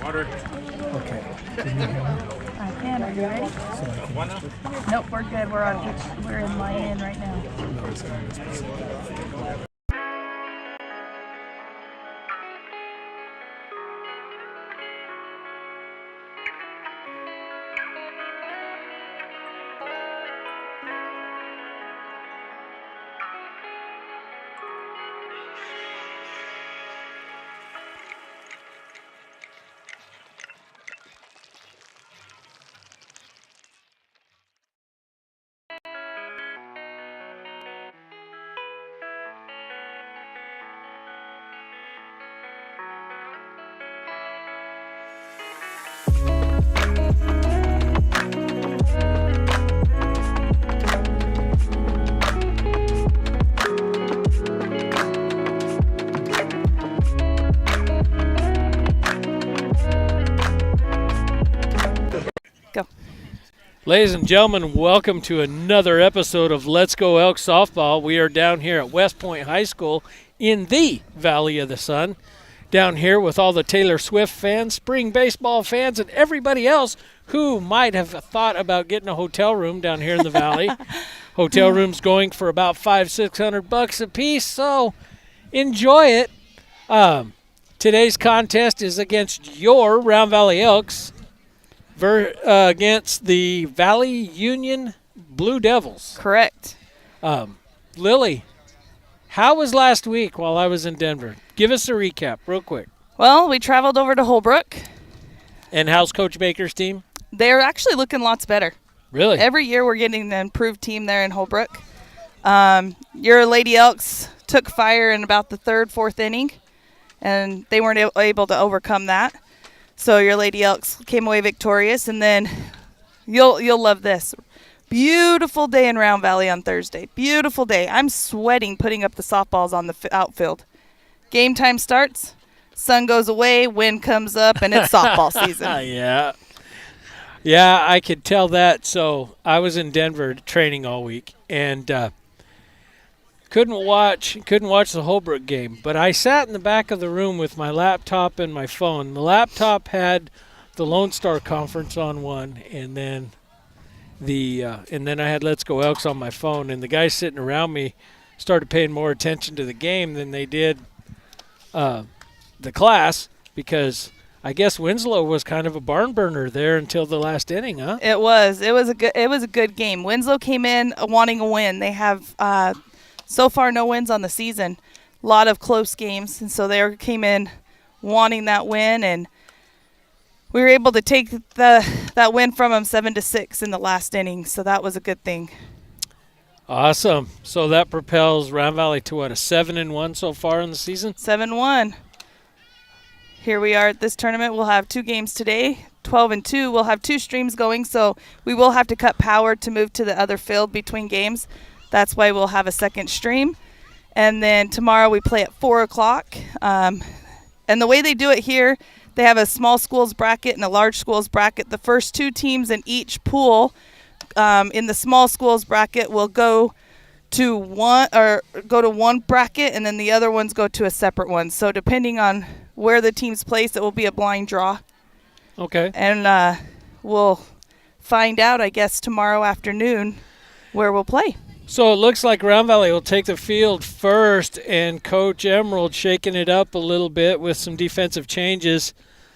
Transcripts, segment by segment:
Water. Okay. Can you hear me? I can. Are you ready? One now? Nope, we're good. We're in line in right now. No, it's going to be specific. Ladies and gentlemen, welcome to another episode of Let's Go Elks Softball. We are down here at West Point High School in the Valley of the Sun. Down here with all the Taylor Swift fans, spring baseball fans, and everybody else who might have thought about getting a hotel room down here in the valley. Hotel rooms going for about $500-600 a piece, so enjoy it. Today's contest is against your Round Valley Elks against the Valley Union Blue Devils. Correct. Lily, how was last week while I was in Denver? Give us a recap real quick. Well, we traveled over to Holbrook. And how's Coach Baker's team? They're actually looking lots better. Really? Every year we're getting an improved team there in Holbrook. Your Lady Elks took fire in about the third, fourth inning, and they weren't able to overcome that. So your Lady Elks came away victorious, and then you'll love this. Beautiful day in Round Valley on Thursday. Beautiful day. I'm sweating putting up the softballs on the outfield. Game time starts, sun goes away, wind comes up, and it's softball season. Yeah, I could tell that. So I was in Denver training all week, and couldn't watch the Holbrook game. But I sat in the back of the room with my laptop and my phone. The laptop had the Lone Star Conference on one, and then I had Let's Go Elks on my phone. And the guys sitting around me started paying more attention to the game than they did the class, because I guess Winslow was kind of a barn burner there until the last inning, huh? It was a good game. Winslow came in wanting a win. They have so far no wins on the season. A lot of close games, and so they came in wanting that win, and we were able to take that win from them 7-6 in the last inning. So that was a good thing. Awesome. So that propels Round Valley to what, a 7-1 so far in the season? 7-1. Here we are at this tournament. We'll have 2 games today, 12-2. We'll have 2 streams going, so we will have to cut power to move to the other field between games. That's why we'll have a second stream. And then tomorrow we play at 4 o'clock. And the way they do it here, they have a small schools bracket and a large schools bracket. The first 2 teams in each pool in the small schools bracket will go to one bracket, and then the other ones go to a separate one. So depending on where the teams place, it will be a blind draw. Okay. And we'll find out, I guess, tomorrow afternoon where we'll play. So it looks like Round Valley will take the field first, and Coach Emerald shaking it up a little bit with some defensive changes.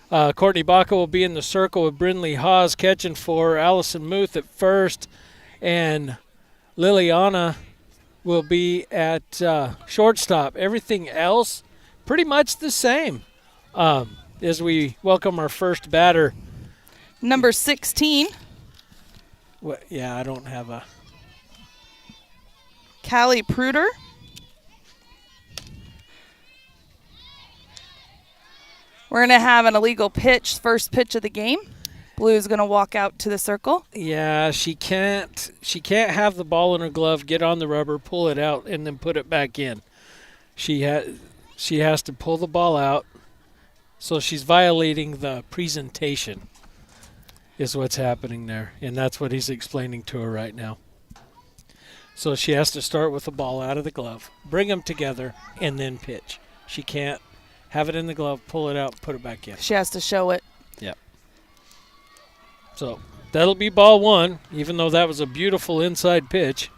Courtney Baca will be in the circle with Brindley Hawes catching for Allison Muth at first, and Liliana will be at shortstop. Everything else pretty much the same as we welcome our first batter. Number 16. I don't have a... Callie Pruder. We're going to have an illegal pitch, first pitch of the game. Blue's going to walk out to the circle. Yeah, she can't have the ball in her glove, get on the rubber, pull it out, and then put it back in. She has to pull the ball out, so she's violating the presentation is what's happening there, and that's what he's explaining to her right now. So she has to start with the ball out of the glove, bring them together, and then pitch. She can't have it in the glove, pull it out, put it back in. She has to show it. Yep. So that'll be ball 1, even though that was a beautiful inside pitch.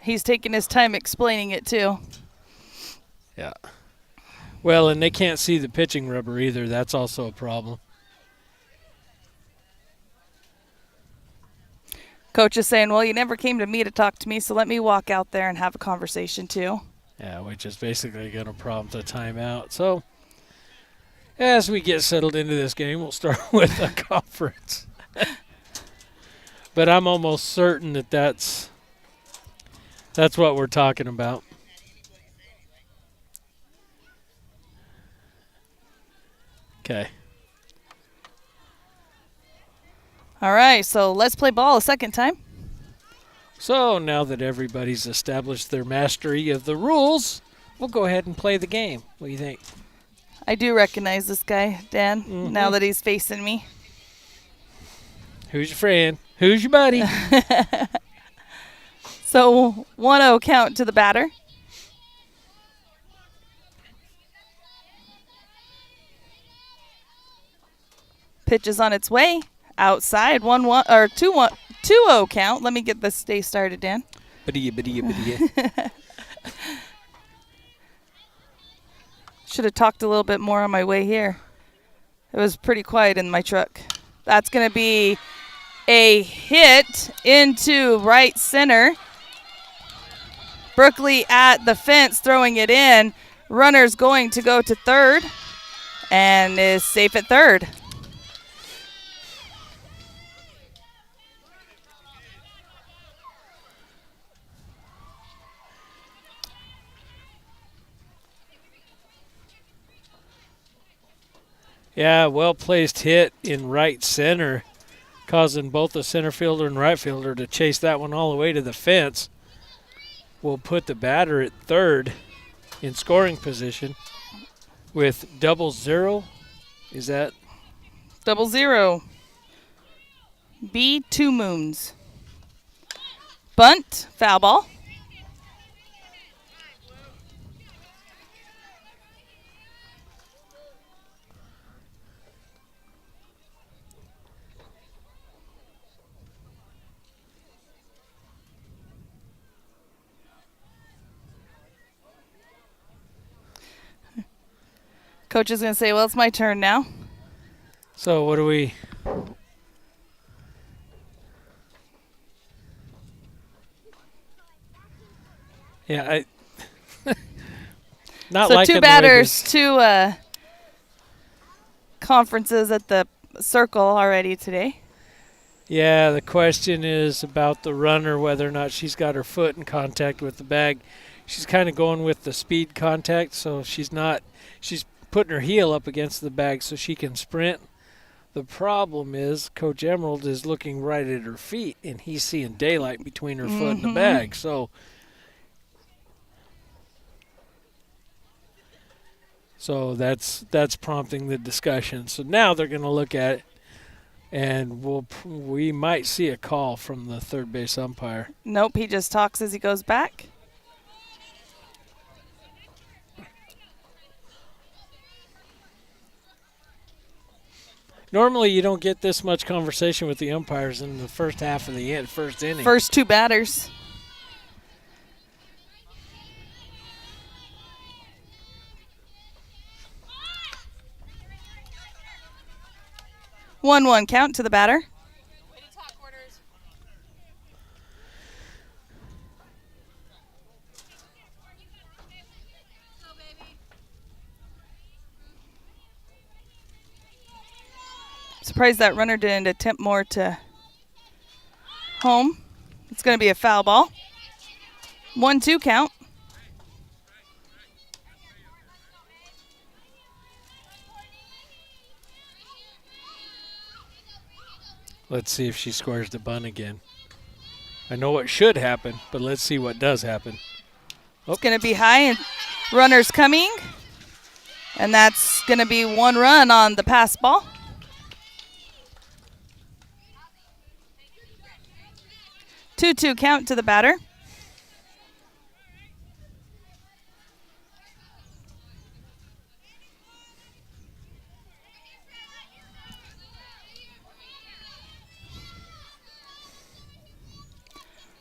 He's taking his time explaining it, too. Yeah. Well, and they can't see the pitching rubber either. That's also a problem. Coach is saying, well, you never came to me to talk to me, so let me walk out there and have a conversation, too. Yeah, which is basically going to prompt a timeout. So as we get settled into this game, we'll start with a conference. But I'm almost certain that that's what we're talking about. Okay. All right, so let's play ball a second time. So now that everybody's established their mastery of the rules, we'll go ahead and play the game. What do you think? I do recognize this guy, Dan, now that he's facing me. Who's your friend? Who's your buddy? So 1-0 count to the batter. Pitch is on its way. Outside, 1-1 or 2-0 count. Let me get this day started, Dan. Badia. Should have talked a little bit more on my way here. It was pretty quiet in my truck. That's going to be a hit into right center. Brookley at the fence throwing it in. Runner's going to go to third and is safe at third. Yeah, well-placed hit in right center, causing both the center fielder and right fielder to chase that one all the way to the fence. Will put the batter at third in scoring position with 0-0. Is that? 0-0. B, 2 moons. Bunt, foul ball. Coach is going to say, well, it's my turn now. So what do we? Yeah, not so liking 2 the way batters, this- 2 conferences at the circle already today. Yeah, the question is about the runner, whether or not she's got her foot in contact with the bag. She's kind of going with the speed contact, so she's putting her heel up against the bag so she can sprint. The problem is Coach Emerald is looking right at her feet, and he's seeing daylight between her foot and the bag. So that's prompting the discussion. So now they're going to look at it, and we might see a call from the third base umpire. Nope, he just talks as he goes back. Normally, you don't get this much conversation with the umpires in the first half of the first inning. First 2 batters. One count to the batter. Surprised that runner didn't attempt more to home. It's going to be a foul ball. 1-2 count. Let's see if she scores the bunt again. I know what should happen, but let's see what does happen. It's going to be high and runner's coming. And that's going to be 1 run on the pass ball. 2-2 count to the batter.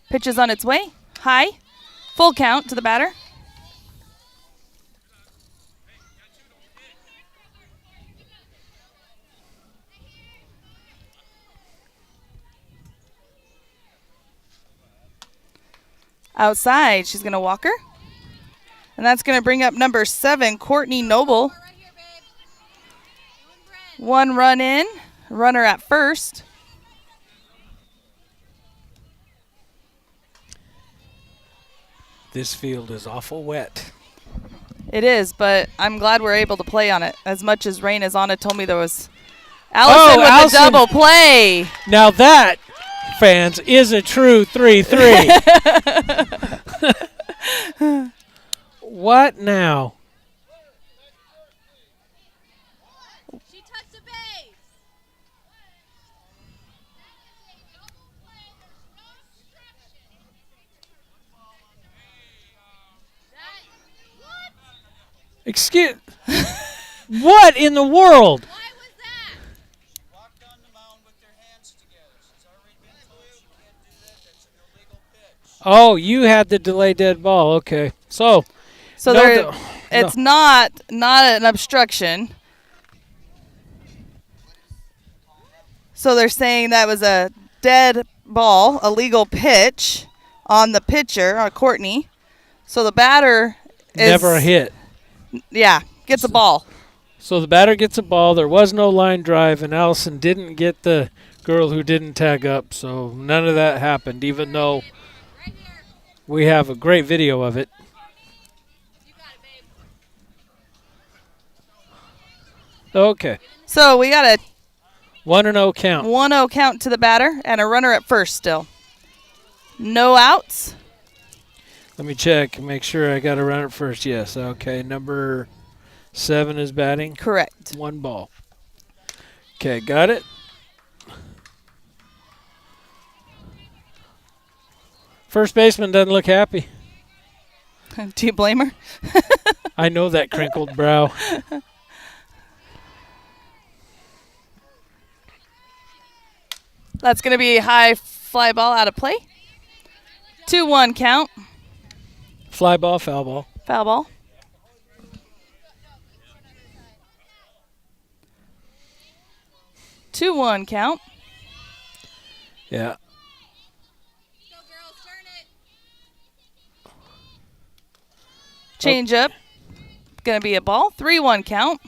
Pitch is on its way. High. Full count to the batter. Outside, she's going to walk her. And that's going to bring up number 7, Courtney Noble. 1 run in, runner at first. This field is awful wet. It is, but I'm glad we're able to play on it. As much as rain is on it, told me there was Allison with Allison. a double play. Now that, fans, is a true 3-3. What now? Excuse. What in the world? Walked on the mound with their hands together. She's already been told she can't do that. That's an illegal pitch. Oh, you had the delay dead ball. Okay. So So no, there, no. it's not an obstruction. So they're saying that was a dead ball, a legal pitch on the pitcher, Courtney. So the batter is Never a hit. Yeah, gets a ball. So the batter gets a ball. There was no line drive, and Allison didn't get the girl who didn't tag up. So none of that happened, even though we have a great video of it. Okay. So we got a 1-0 count. 1-0 count to the batter and a runner at first still. No outs. Let me check, make sure I got to run it first. Yes. Okay. Number 7 is batting. Correct. 1 ball. Okay, got it. First baseman doesn't look happy. Do you blame her? I know that crinkled brow. That's going to be a high fly ball out of play. 2-1 count. Fly ball, foul ball. Foul ball. Two-one count. Yeah. Change up. Going to be a ball. 3-1 count.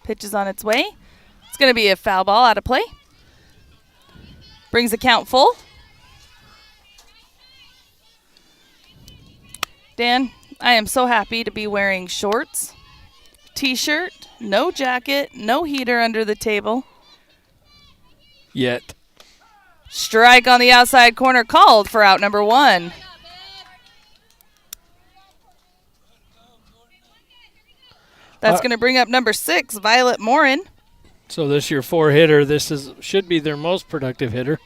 Pitch is on its way. It's going to be a foul ball out of play. Brings the count full. Dan, I am so happy to be wearing shorts, t-shirt, no jacket, no heater under the table. Yet. Strike on the outside corner called for out number 1. That's going to bring up number 6, Violet Morin. So this is your 4 hitter. This should be their most productive hitter.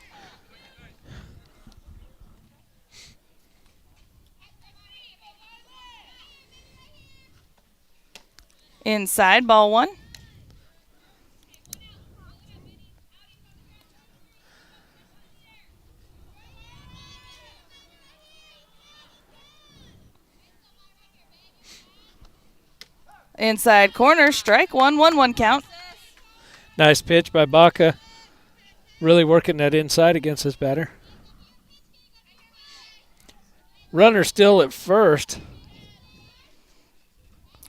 Inside, ball 1. Inside corner, strike 1, 1-1 count. Nice pitch by Baca. Really working that inside against this batter. Runner still at first.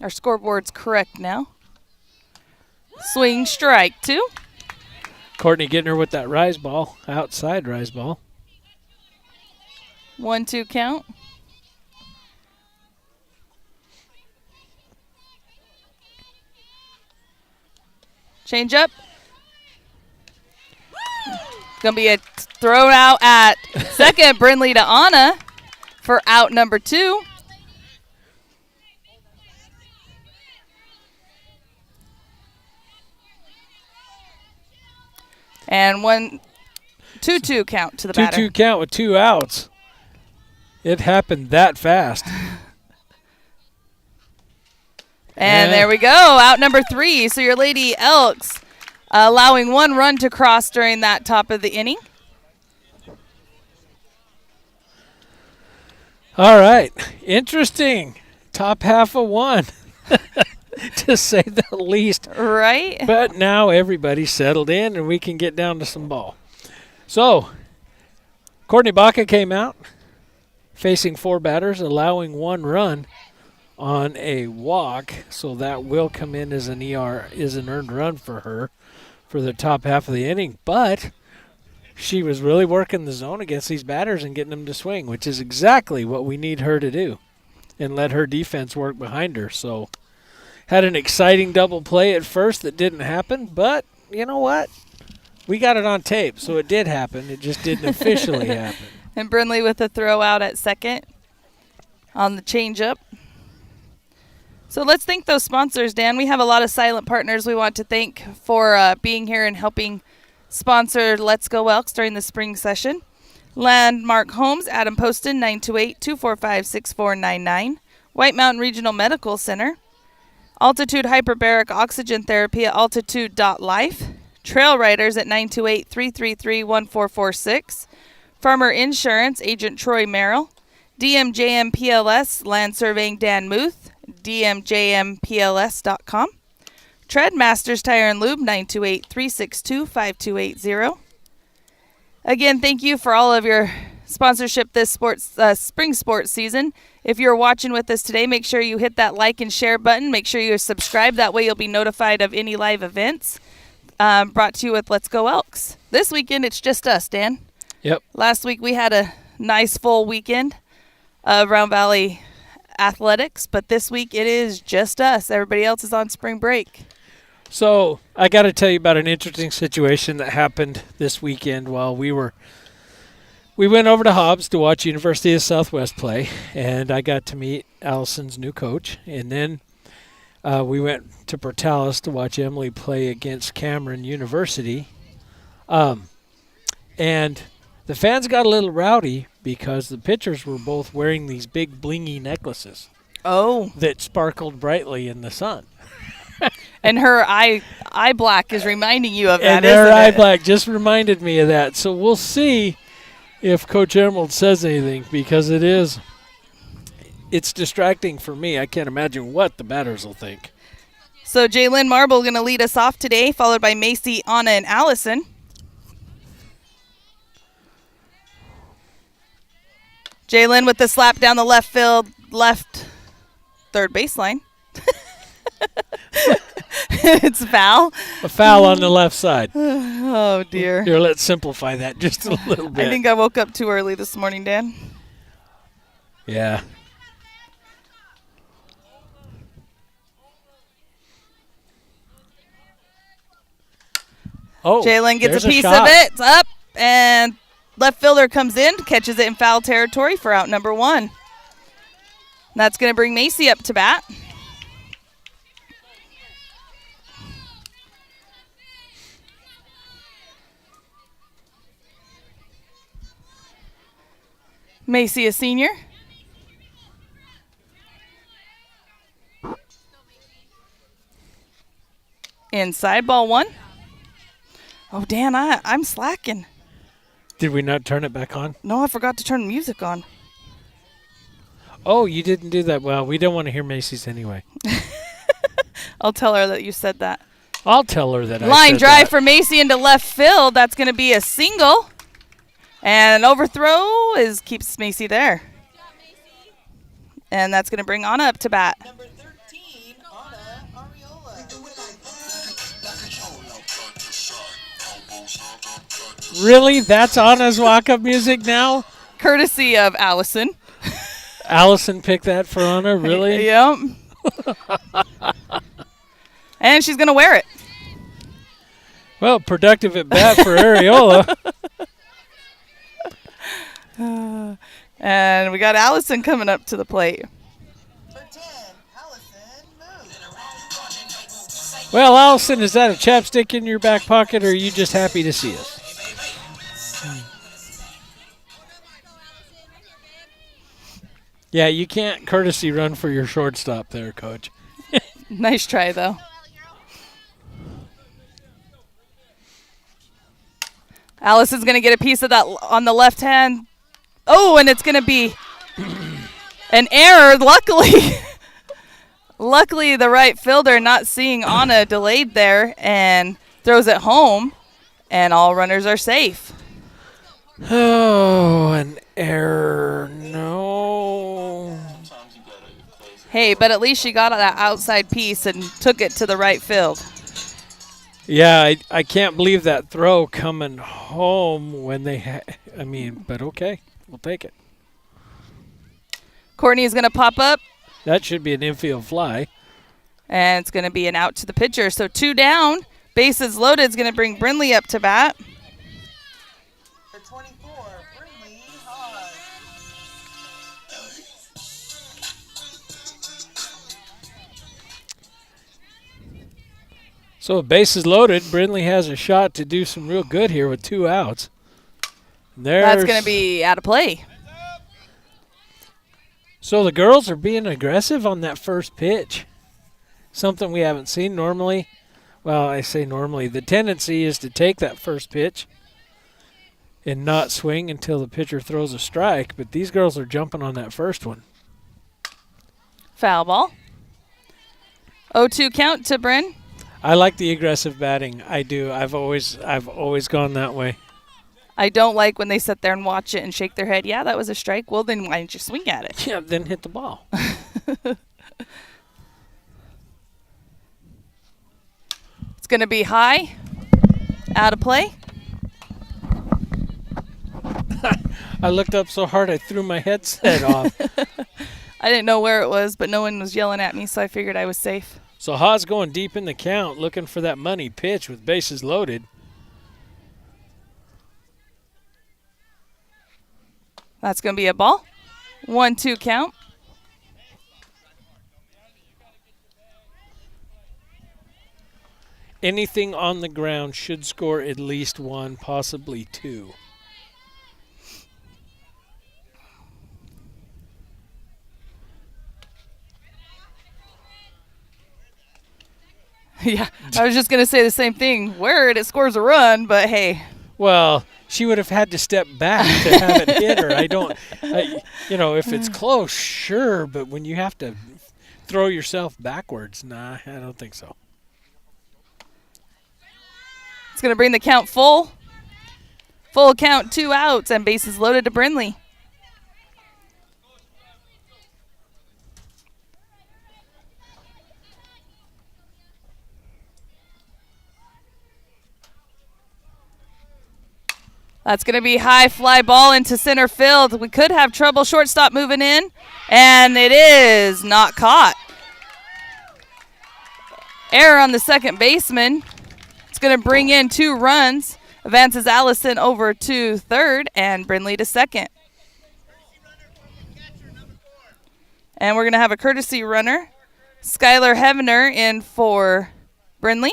Our scoreboard's correct now. Swing, strike 2. Courtney getting her with that rise ball, outside rise ball. 1-2 count. Change up. Going to be a throw out at second. Brindley to Anna for out number 2. And 2-2 count to the batter. 2-2 count with 2 outs. It happened that fast. And there we go, out number 3. So your Lady Elks allowing 1 run to cross during that top of the inning. All right. Interesting. Top half of 1, to say the least. Right. But now everybody's settled in and we can get down to some ball. So, Courtney Baca came out facing 4 batters, allowing 1 run on a walk, so that will come in as an earned run for her for the top half of the inning. But she was really working the zone against these batters and getting them to swing, which is exactly what we need her to do, and let her defense work behind her. So had an exciting double play at first that didn't happen, but you know what? We got it on tape, so it did happen. It just didn't officially happen. And Brindley with a throw out at second on the changeup. So let's thank those sponsors, Dan. We have a lot of silent partners we want to thank for being here and helping Sponsored Let's Go Elks during the spring session. Landmark Homes, Adam Poston, 928-245-6499. White Mountain Regional Medical Center. Altitude Hyperbaric Oxygen Therapy at altitude.life. Trail Riders at 928-333-1446. Farmer Insurance, Agent Troy Merrill. DMJM PLS, Land Surveying Dan Muth, dmjmpls.com. Treadmasters Tire and Lube, 928-362-5280. Again, thank you for all of your sponsorship this spring sports season. If you're watching with us today, make sure you hit that like and share button. Make sure you're subscribed. That way you'll be notified of any live events. Brought to you with Let's Go Elks. This weekend, it's just us, Dan. Yep. Last week, we had a nice full weekend of Round Valley athletics, but this week, it is just us. Everybody else is on spring break. So I got to tell you about an interesting situation that happened this weekend while we went over to Hobbs to watch University of Southwest play, and I got to meet Allison's new coach. And then we went to Portales to watch Emily play against Cameron University. And the fans got a little rowdy because the pitchers were both wearing these big blingy necklaces Oh. that sparkled brightly in the sun. And her eye black is reminding you of that, And their isn't eye it? black just reminded me of that. So we'll see if Coach Emerald says anything, because it's distracting for me. I can't imagine what the batters will think. So Jalen Marble going to lead us off today, followed by Macy, Anna, and Allison. Jalen with the slap down the left third baseline. It's foul. A foul on the left side. Oh, dear. Here, let's simplify that just a little bit. I think I woke up too early this morning, Dan. Yeah. Oh, Jalen gets there's a piece shot. of it. It's up, and left fielder comes in, catches it in foul territory for out number one. That's going to bring Macy up to bat. Macy, a senior. Inside, ball one. Oh, Dan, I'm slacking. Did we not turn it back on? No, I forgot to turn the music on. Oh, you didn't do that. Well, we don't want to hear Macy's anyway. I'll tell her that you said that. I'll tell her that I Line said drive that. for Macy into left field. That's going to be a single. And an overthrow keeps Macy there. And that's going to bring Anna up to bat. Number 13, Anna Ariola. Really? That's Anna's walk-up music now? Courtesy of Allison. Allison picked that for Anna? Really? Yep. And she's going to wear it. Well, productive at bat for Ariola. And we got Allison coming up to the plate. For 10, Allison Moon. Well, Allison, is that a chapstick in your back pocket, or are you just happy to see us? Yeah, you can't courtesy run for your shortstop there, Coach. Nice try, though. Allison's going to get a piece of that on the left hand. Oh, and it's going to be an error. Luckily, the right fielder not seeing Anna delayed there and throws it home, and all runners are safe. Oh, an error. No. Hey, but at least she got that outside piece and took it to the right field. Yeah, I can't believe that throw coming home when they but okay. We'll take it. Courtney is going to pop up, That should be an infield fly. and it's going to be an out to the pitcher. So 2 down, bases loaded is going to bring Brindley up to bat. For 24, Brindley Hawes. So with bases loaded, Brindley has a shot to do some real good here with 2 outs. That's going to be out of play. So the girls are being aggressive on that first pitch. Something we haven't seen normally. Well, I say normally. The tendency is to take that first pitch and not swing until the pitcher throws a strike. But these girls are jumping on that first one. Foul ball. 0-2 count to Bryn. I like the aggressive batting. I do. I've always gone that way. I don't like when they sit there and watch it and shake their head. Yeah, that was a strike. Well, then why didn't you swing at it? Yeah, then hit the ball. It's going to be high. Out of play. I looked up so hard I threw my headset off. I didn't know where it was, but no one was yelling at me, so I figured I was safe. So Haas going deep in the count, looking for that money pitch with bases loaded. That's going to be a ball. 1-2 count. Anything on the ground should score at least 1, possibly 2. Yeah, I was just going to say the same thing. Where it scores a run, but hey. Well, she would have had to step back to have it hit her. If it's close, sure, but when you have to throw yourself backwards, nah, I don't think so. It's going to bring the count full. Full count, 2 outs, and bases loaded to Brindley. That's going to be high fly ball into center field. We could have trouble. Shortstop moving in, and it is not caught. Error on the second baseman. It's going to bring in 2 runs. Advances Allison over to third and Brindley to second. And we're going to have a courtesy runner. Skylar Hevener in for Brindley.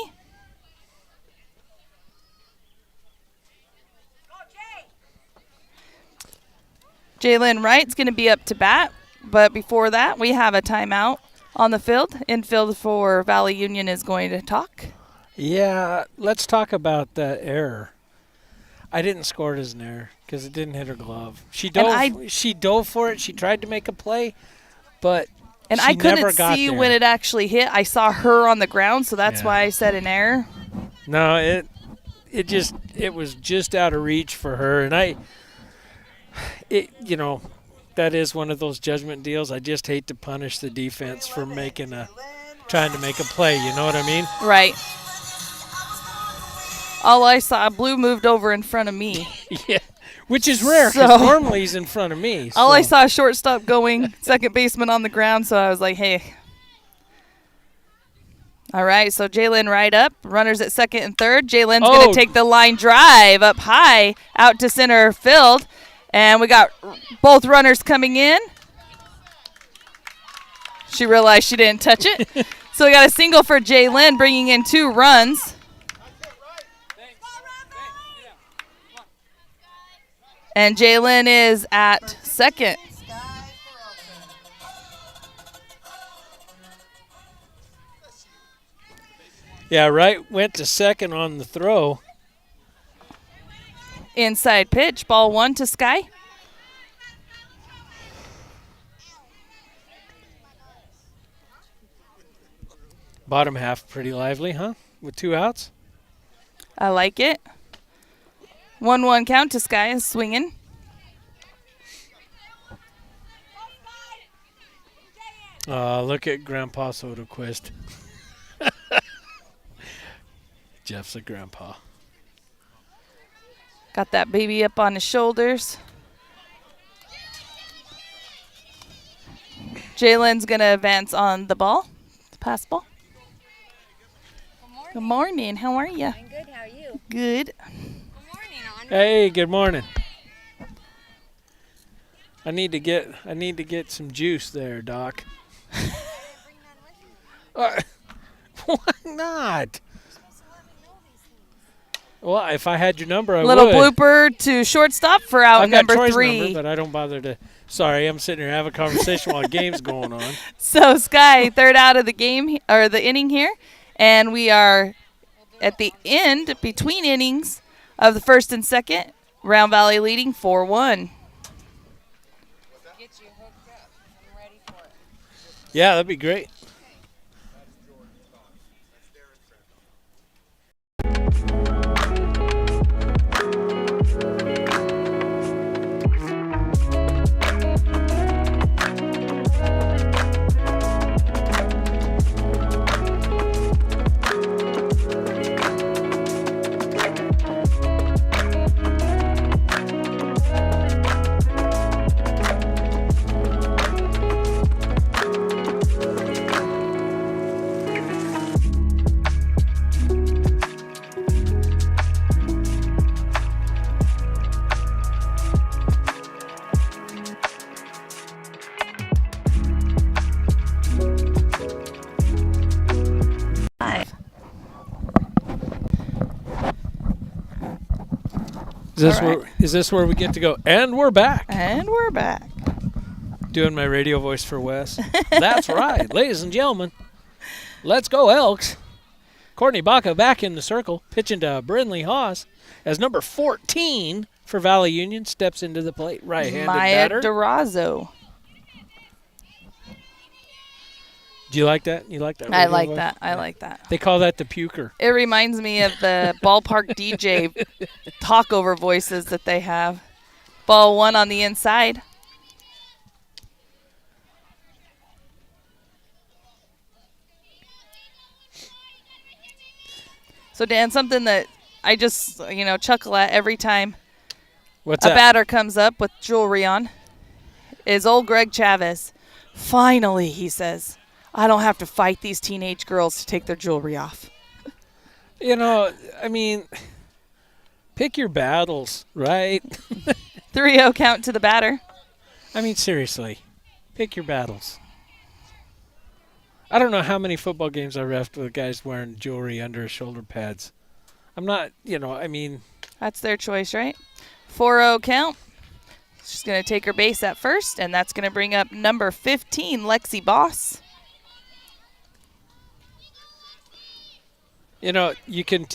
Jalen Wright's going to be up to bat, but before that, we have a timeout on the field. Infield for Valley Union is going to talk. Yeah, let's talk about that error. I didn't score it as an error because it didn't hit her glove. She dove for it. She tried to make a play, but and she I couldn't never got see there. when it actually hit. I saw her on the ground, so that's why I said an error. No, it was just out of reach for her, and that is one of those judgment deals. I just hate to punish the defense for trying to make a play. You know what I mean? Right. All I saw, Blue moved over in front of me. Yeah, which is rare because normally he's in front of me. All I saw, shortstop going, second baseman on the ground, so I was like, hey. All right, so Jalen Wright up. Runners at second and third. Jalen's going to take the line drive up high out to center field. And we got both runners coming in. She realized she didn't touch it. So we got a single for Jalen, bringing in 2 runs. And Jalen is at second. Yeah, Wright went to second on the throw. Inside pitch, ball 1 to Sky. Bottom half pretty lively, huh? With 2 outs. I like it. 1-1 count to Sky is swinging. Look at Grandpa Soderquist. Jeff's a grandpa. Got that baby up on his shoulders. Jalen's going to advance on the ball. Pass ball. Good morning. How are you? I'm good. How are you? Good. Good morning, Anna. Hey, good morning. I need to get some juice there, Doc. Why not? Well, if I had your number, I Little would. blooper to shortstop for out I've got number Troy's 3. number, but I don't bother to. Sorry, I'm sitting here having a conversation while the game's going on. So Sky, third out of the game or the inning here, and we are at the end between innings of the first and second. Round Valley leading 4-1. Get you hooked up. I'm ready for it. Yeah, that'd be great. Is this where we get to go? And we're back. And we're back. Doing my radio voice for Wes. That's right, ladies and gentlemen. Let's go Elks. Courtney Baca back in the circle, pitching to Brindley Haas as number 14 for Valley Union steps into the plate. Right-handed Maya batter. Durazo. Do you like that? You like that? I radio like voice? that. I like that. They call that the puker. It reminds me of the ballpark DJ talkover voices that they have. Ball 1 on the inside. So, Dan, something that I just, chuckle at every time What's a that? batter comes up with jewelry on is old Greg Chavez. Finally, he says, I don't have to fight these teenage girls to take their jewelry off. I mean, pick your battles, right? 3-0 count to the batter. I mean, seriously, pick your battles. I don't know how many football games I refed with guys wearing jewelry under his shoulder pads. I'm not, That's their choice, right? 4-0 count. She's going to take her base at first, and that's going to bring up number 15, Lexi Boss. You can.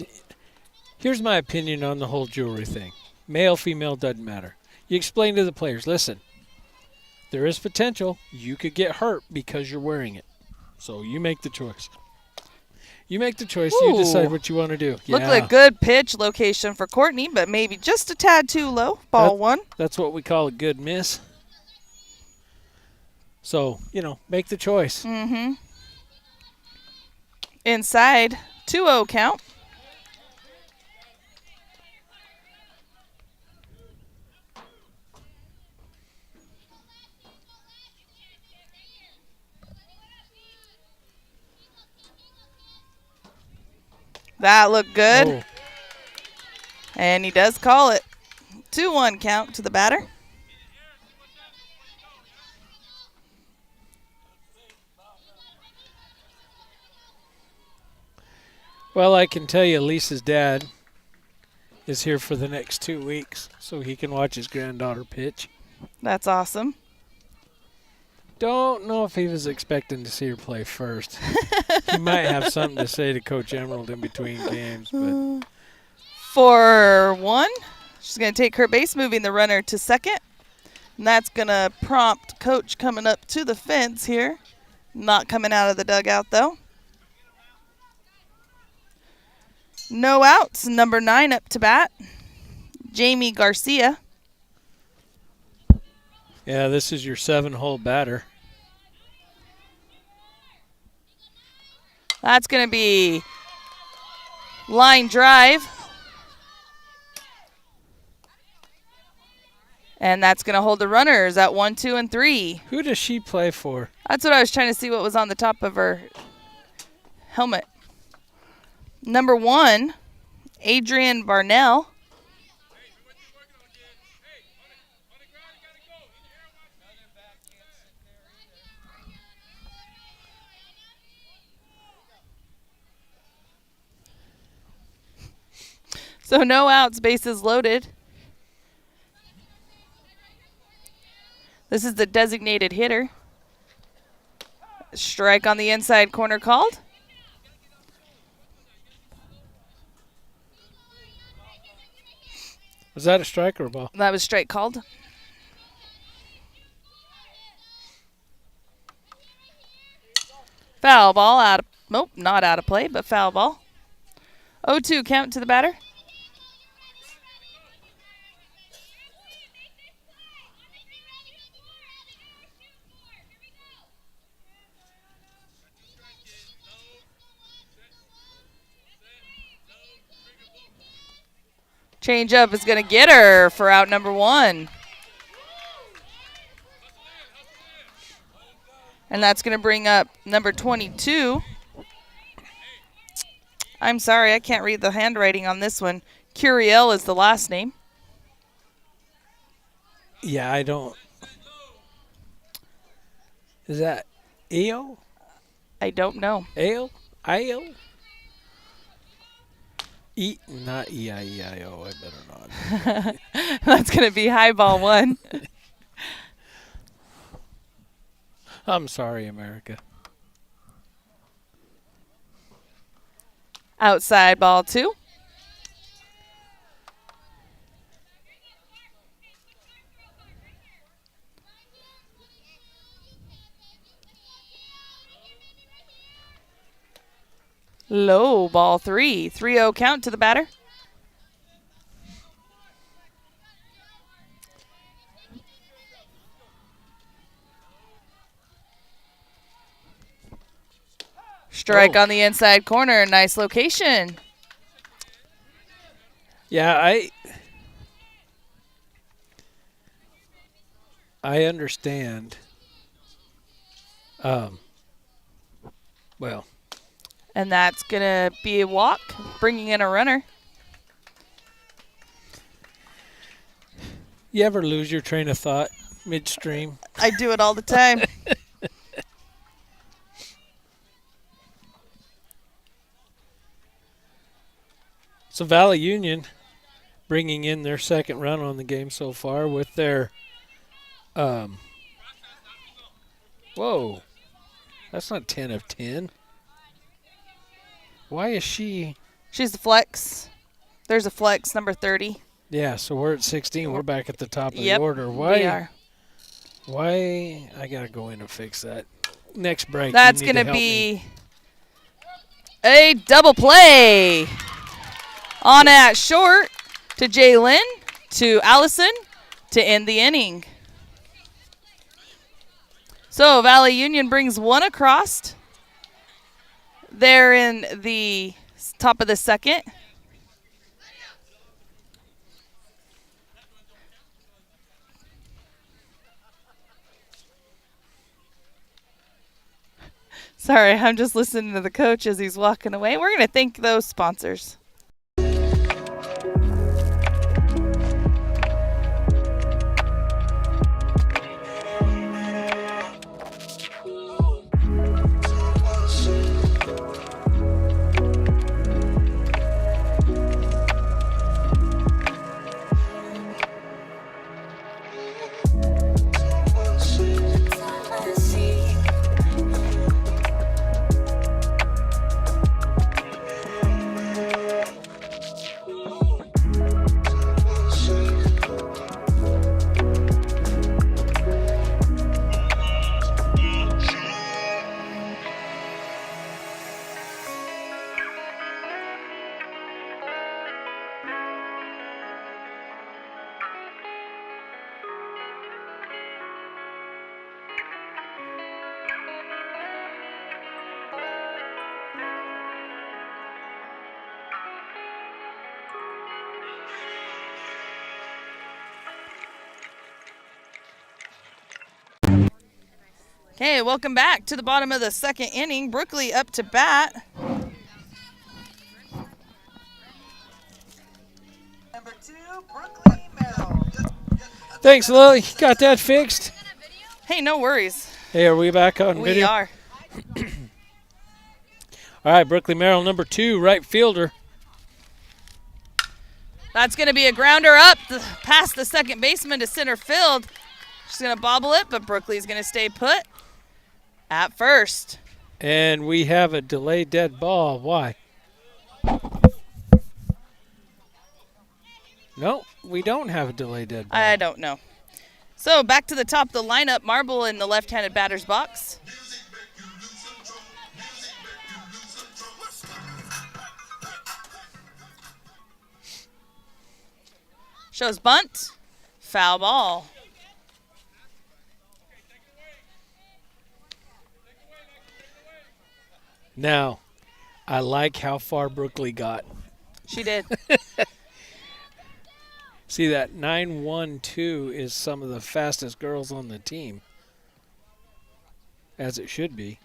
Here's my opinion on the whole jewelry thing. Male, female, doesn't matter. You explain to the players, listen, there is potential. You could get hurt because you're wearing it. So you make the choice. You make the choice. Ooh. You decide what you want to do. Looked like a good pitch location for Courtney, but maybe just a tad too low. Ball 1. That's what we call a good miss. So, make the choice. Mm-hmm. Inside, 2-0 count. That looked good. Oh. And he does call it. 2-1 count to the batter. Well, I can tell you Lisa's dad is here for the next 2 weeks so he can watch his granddaughter pitch. That's awesome. Don't know if he was expecting to see her play first. He might have something to say to Coach Emerald in between games, but 4-1. She's going to take her base, moving the runner to second. And that's going to prompt Coach coming up to the fence here. Not coming out of the dugout, though. No outs. Number 9 up to bat. Jamie Garcia. yeah, this is your 7-hole batter. That's going to be line drive. And that's going to hold the runners at 1, 2, and 3. Who does she play for? That's what I was trying to see what was on the top of her helmet. Number 1, Adrian Barnell. So no outs, bases loaded. This is the designated hitter. Strike on the inside corner called. Was that a strike or a ball? That was strike called. Foul ball out of, nope, not out of play, but foul ball. 0-2 count to the batter. Change up is going to get her for out number 1. And that's going to bring up number 22. I'm sorry, I can't read the handwriting on this one. Curiel is the last name. Yeah, I don't. Is that EO? I don't know. Ale? IO? Not E-I-E-I-O. I better not. That's going to be high ball 1. I'm sorry, America. Outside ball 2. Low ball 3. 3-0 count to the batter. Strike on the inside corner. Nice location. Yeah, I understand. Well, And that's going to be a walk, bringing in a runner. you ever lose your train of thought midstream? I do it all the time. So Valley Union bringing in their second run on the game so far with their whoa. That's not 10 of 10. Why is she? She's the flex. There's a flex, number 30. Yeah, so we're at 16. We're back at the top of Yep, the order. we are. Why? I got to go in and fix that. Next break. That's going to be a double play. On at short to Jalen, to Allison, to end the inning. So Valley Union brings 1 across. They're in the top of the second. Sorry, I'm just listening to the coach as he's walking away. We're going to thank those sponsors. Okay, welcome back to the bottom of the second inning. Brookley up to bat. Number 2, Brooklyn Merrill. Thanks, Lily. Got that fixed? Hey, no worries. Hey, are we back on We video? are. All right, Brooklyn Merrill, number 2, right fielder. That's going to be a grounder up past the second baseman to center field. She's going to bobble it, but Brooklyn's going to stay put at first. And we have a delayed dead ball. Why? No, we don't have a delayed dead ball. I don't know. So back to the top of the lineup. Marble in the left-handed batter's box. Shows bunt. Foul ball. Now, I like how far Brooklyn got. She did. See, that 9-1-2 is some of the fastest girls on the team. As it should be.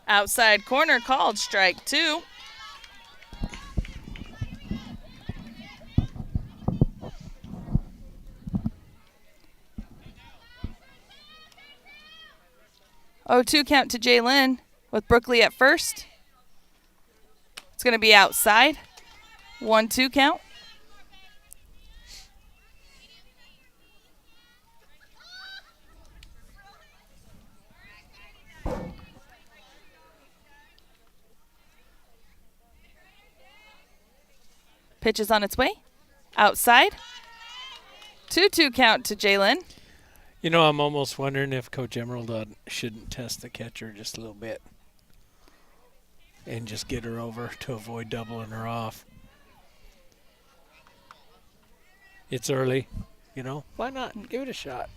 Outside corner called, strike 2. Oh, 2 count to Jaylin with Brooklyn at first. It's going to be outside. 1-2 count. Pitch is on its way. Outside. 2-2 count to Jaylin. You know, I'm almost wondering if Coach Emerald shouldn't test the catcher just a little bit. And just get her over to avoid doubling her off. It's early. You know, why not? Give it a shot.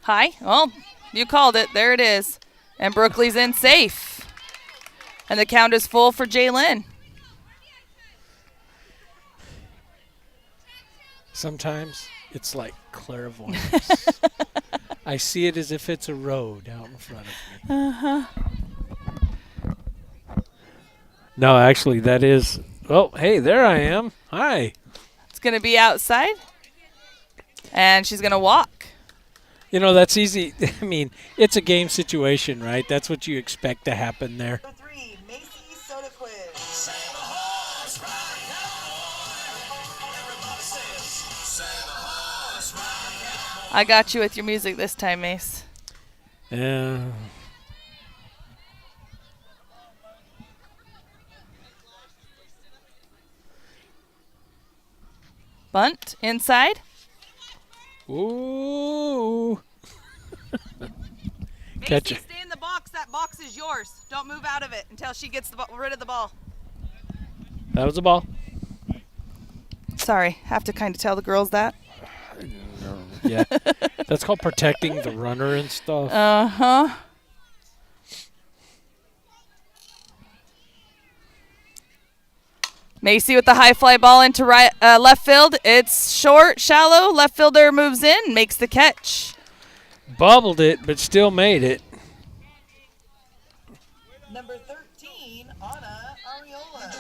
High. Well, you called it. There it is. And Brooklyn's in safe. And the count is full for Jaylin. Sometimes it's like clairvoyance. I see it as if it's a road out in front of me. Uh-huh. No, actually, that is... Oh, hey, there I am. Hi. It's going to be outside. And she's going to walk. You know, that's easy. I mean, it's a game situation, right? That's what you expect to happen there. Number 3, Macy Sodaquist. I got you with your music this time, Mace. Yeah. Bunt inside. Ooh. Catch Macy, it. stay in the box. That box is yours. Don't move out of it until she gets rid of the ball. That was a ball. Sorry, have to kind of tell the girls that. Yeah. That's called protecting the runner and stuff. Uh-huh. Macy with the high fly ball into left field. It's short, shallow. Left fielder moves in, makes the catch. Bobbled it, but still made it. Number 13, Anna Ariola.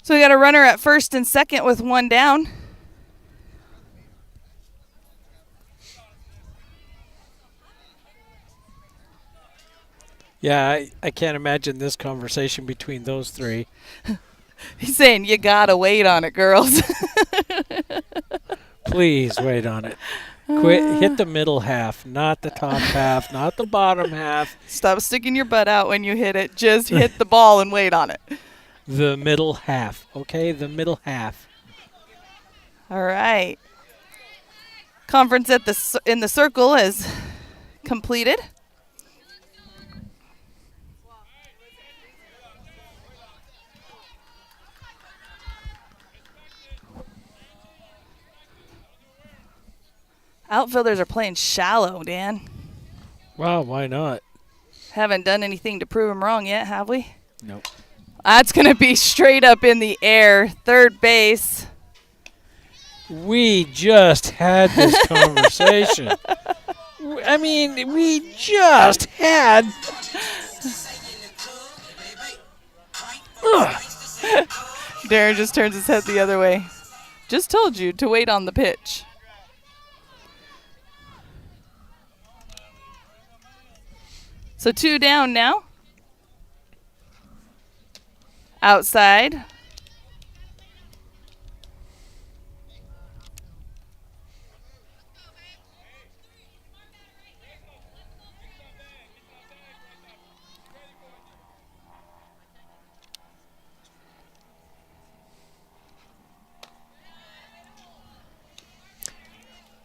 So we got a runner at first and second with 1 down. Yeah, I can't imagine this conversation between those three. He's saying, you got to wait on it, girls. Please wait on it. Quit. Hit the middle half, not the top half, not the bottom half. Stop sticking your butt out when you hit it. Just hit the ball and wait on it. The middle half, okay? The middle half. All right. Conference at in the circle is completed. Outfielders are playing shallow, Dan. Wow, why not? Haven't done anything to prove them wrong yet, have we? Nope. That's going to be straight up in the air. Third base. We just had this conversation. I mean, we just had... Darren just turns his head the other way. Just told you to wait on the pitch. So 2 down now. Outside.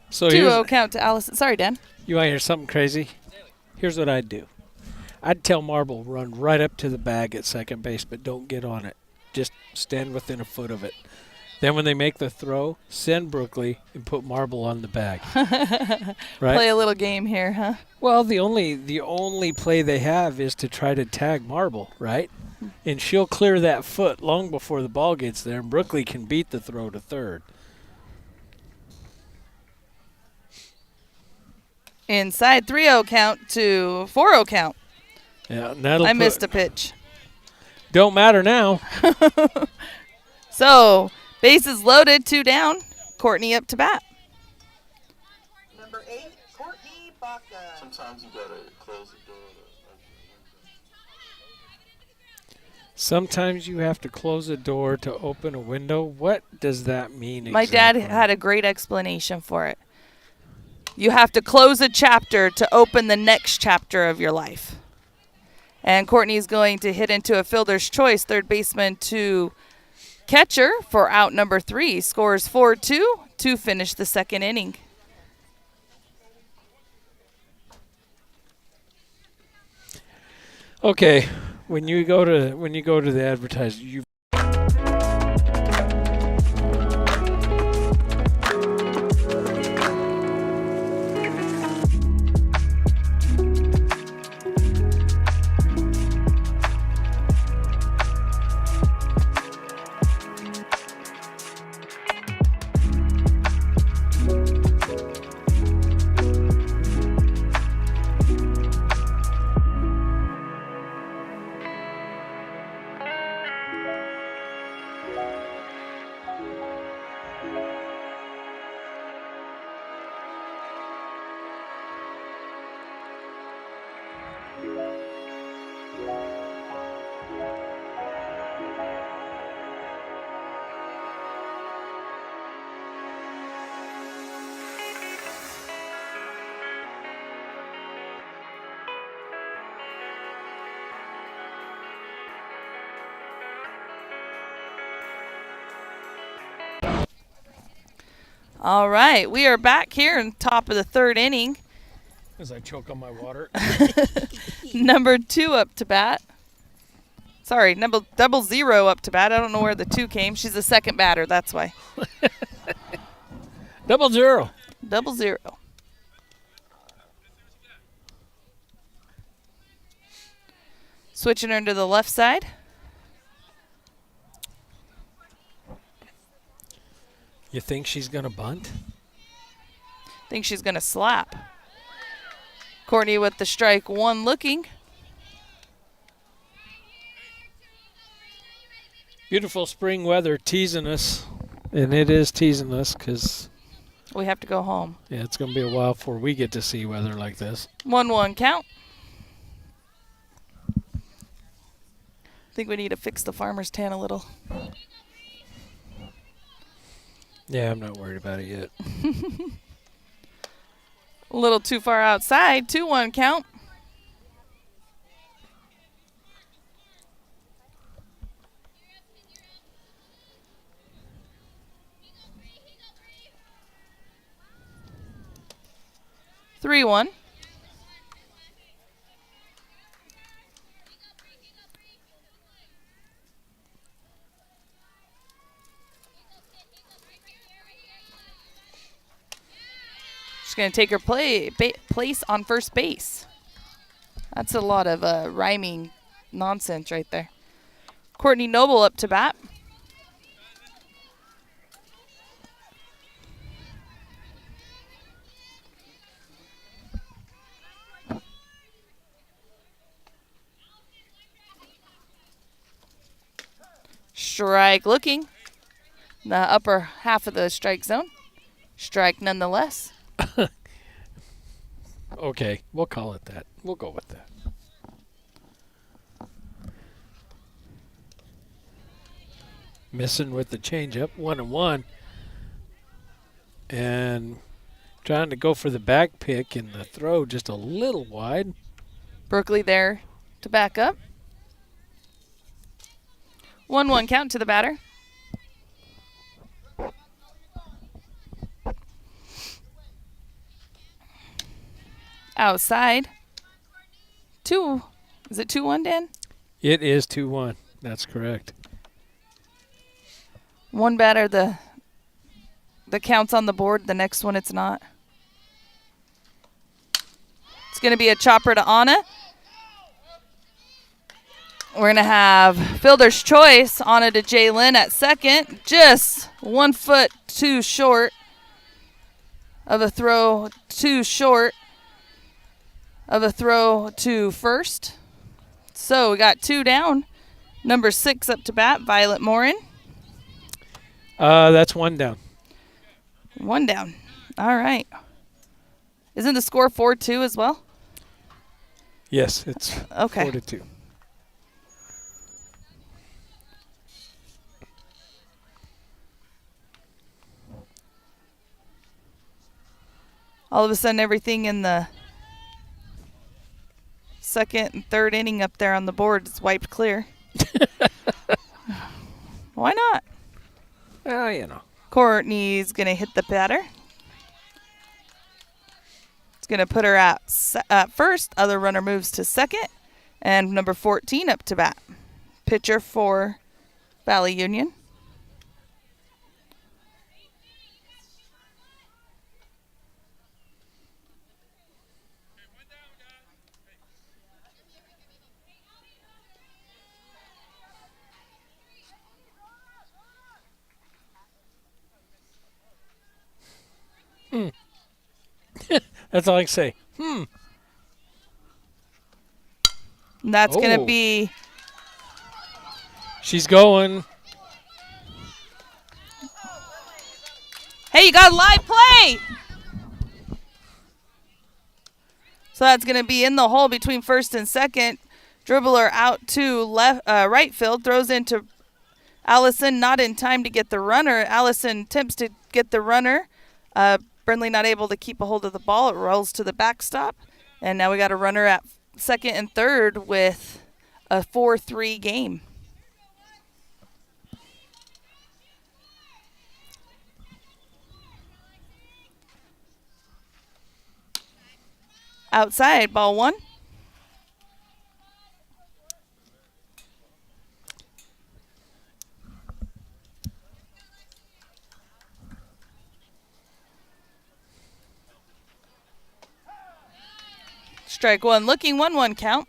So 2-0 count to Allison. Sorry, Dan. you want to hear something crazy? Here's what I'd do. I'd tell Marble run right up to the bag at second base, but don't get on it. Just stand within a foot of it. Then when they make the throw, send Brookley and put Marble on the bag. Right? Play a little game here, huh? Well, the only play they have is to try to tag Marble, right? And she'll clear that foot long before the ball gets there, and Brookley can beat the throw to third. Inside 3-0 count to 4-0 count. Yeah, and that'll I missed a pitch. Don't matter now. So, bases loaded, 2 down. Courtney up to bat. Number 8, Courtney Baca. Sometimes you gotta close the door. Sometimes you have to close a door to open a window. What does that mean My dad exactly? had a great explanation for it. You have to close a chapter to open the next chapter of your life. And Courtney's going to hit into a fielder's choice, third baseman to catcher for out number 3. Scores 4-2 to finish the second inning. Okay, when you go to the advertiser, you All right, we are back here in top of the third inning. as I choke on my water. Number 2 up to bat. Sorry, double 0 up to bat. I don't know where the 2 came. She's the second batter, that's why. 0-0. 0-0. Switching her to the left side. You think she's gonna bunt? Think she's going to slap. Courtney with the strike 1 looking. Beautiful spring weather teasing us, and it is teasing us because We have to go home. yeah, it's gonna be a while before we get to see weather like this. 1-1 count. Think we need to fix the farmer's tan a little. Yeah, I'm not worried about it yet. A little too far outside. 2-1 count. Three one. She's going to take her place on first base. That's a lot of rhyming nonsense right there. Courtney Noble up to bat. Strike looking. The upper half of the strike zone. Strike nonetheless. Okay, we'll call it that. We'll go with that. Missing with the changeup, 1-1. And trying to go for the back pick and the throw just a little wide. Berkeley there to back up. 1-1 count to the batter. Outside. Is it 2-1, Dan? It is 2-1. That's correct. One batter, the count's on the board. The next one, it's not. It's going to be a chopper to Anna. We're going to have fielder's choice, Anna to Jalen at second. Just 1 foot too short of a throw, to first. So we got 2 down. Number 6 up to bat, Violet Morin. That's 1 down. 1 down. All right. Isn't the score 4-2 as well? Yes, it's Okay. 4-2. All of a sudden, everything in the second and third inning up there on the board is wiped clear. Why not? Well, you know. Courtney's going to hit the batter. It's going to put her at first. Other runner moves to second. And number 14 up to bat. Pitcher for Valley Union. That's all I can say. And that's going to Oh. be She's going. Hey, you got a live play. So that's going to be in the hole between first and second. Dribbler out to right field, throws into Allison, not in time to get the runner. Allison attempts to get the runner. Brindley not able to keep a hold of the ball. It rolls to the backstop. And now we got a runner at second and third with a 4-3 game. Outside, ball 1. Strike 1, looking 1-1 count.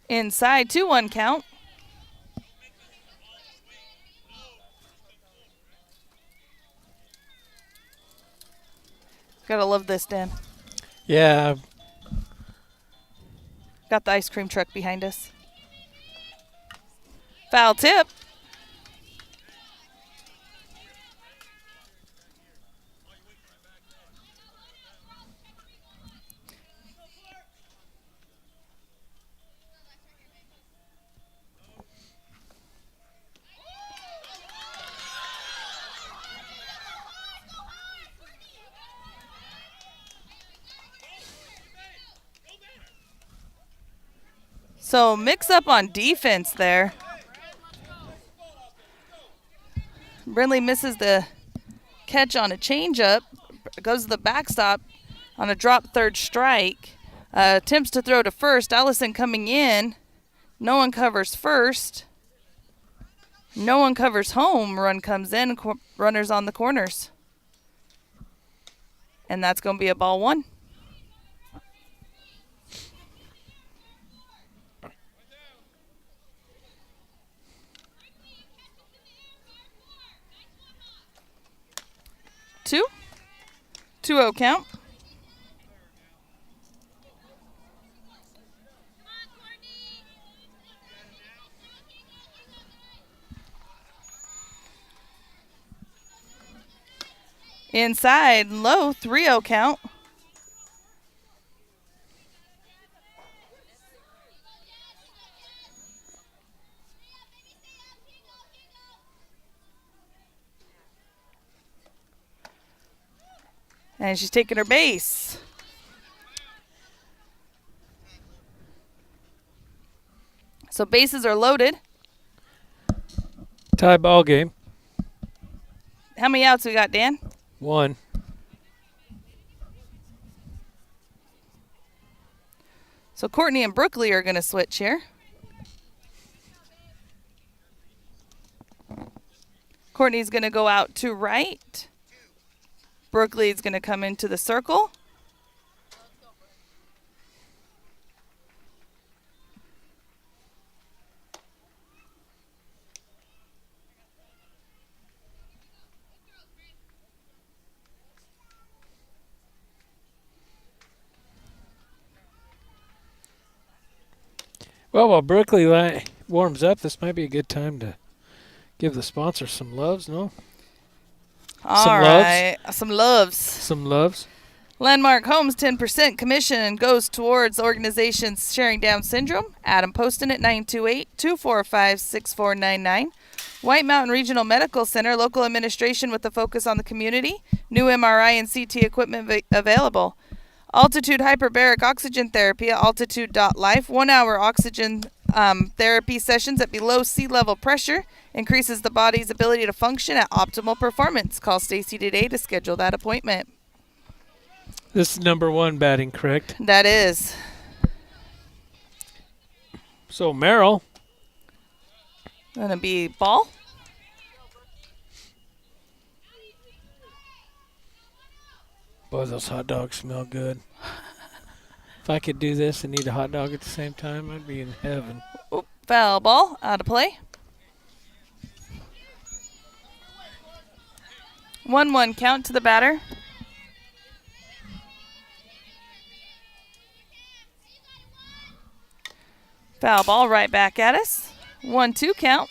Inside, 2-1 count. Gotta love this, Dan. Yeah, Got the ice cream truck behind us. Foul tip. So mix up on defense there. Brindley misses the catch on a changeup. Goes to the backstop on a drop third strike. Attempts to throw to first. Allison coming in. No one covers first. No one covers home. Run comes in. Runners on the corners. And that's going to be a ball 1. Two. 2-0 count. Inside, low, 3-0 count. And she's taking her base. So bases are loaded. Tie ball game. How many outs we got, Dan? 1. So Courtney and Brookley are going to switch here. Courtney's going to go out to right. Brookley's going to come into the circle. Well, while Brookley warms up, this might be a good time to give the sponsor some loves, no? All right. Some loves. Some loves. Landmark Homes 10% commission goes towards organizations sharing Down syndrome. Adam Poston at 928-245-6499. White Mountain Regional Medical Center, local administration with a focus on the community. New MRI and CT equipment available. Altitude hyperbaric oxygen therapy at altitude.life. 1 hour oxygen therapy sessions at below sea level pressure. Increases the body's ability to function at optimal performance. Call Stacy today to schedule that appointment. This is number 1 batting, correct? That is. So Merrill. Gonna be ball. Boy, those hot dogs smell good. If I could do this and eat a hot dog at the same time, I'd be in heaven. Oop, foul ball. Out of play. 1-1 count to the batter. Foul ball right back at us. 1-2 count.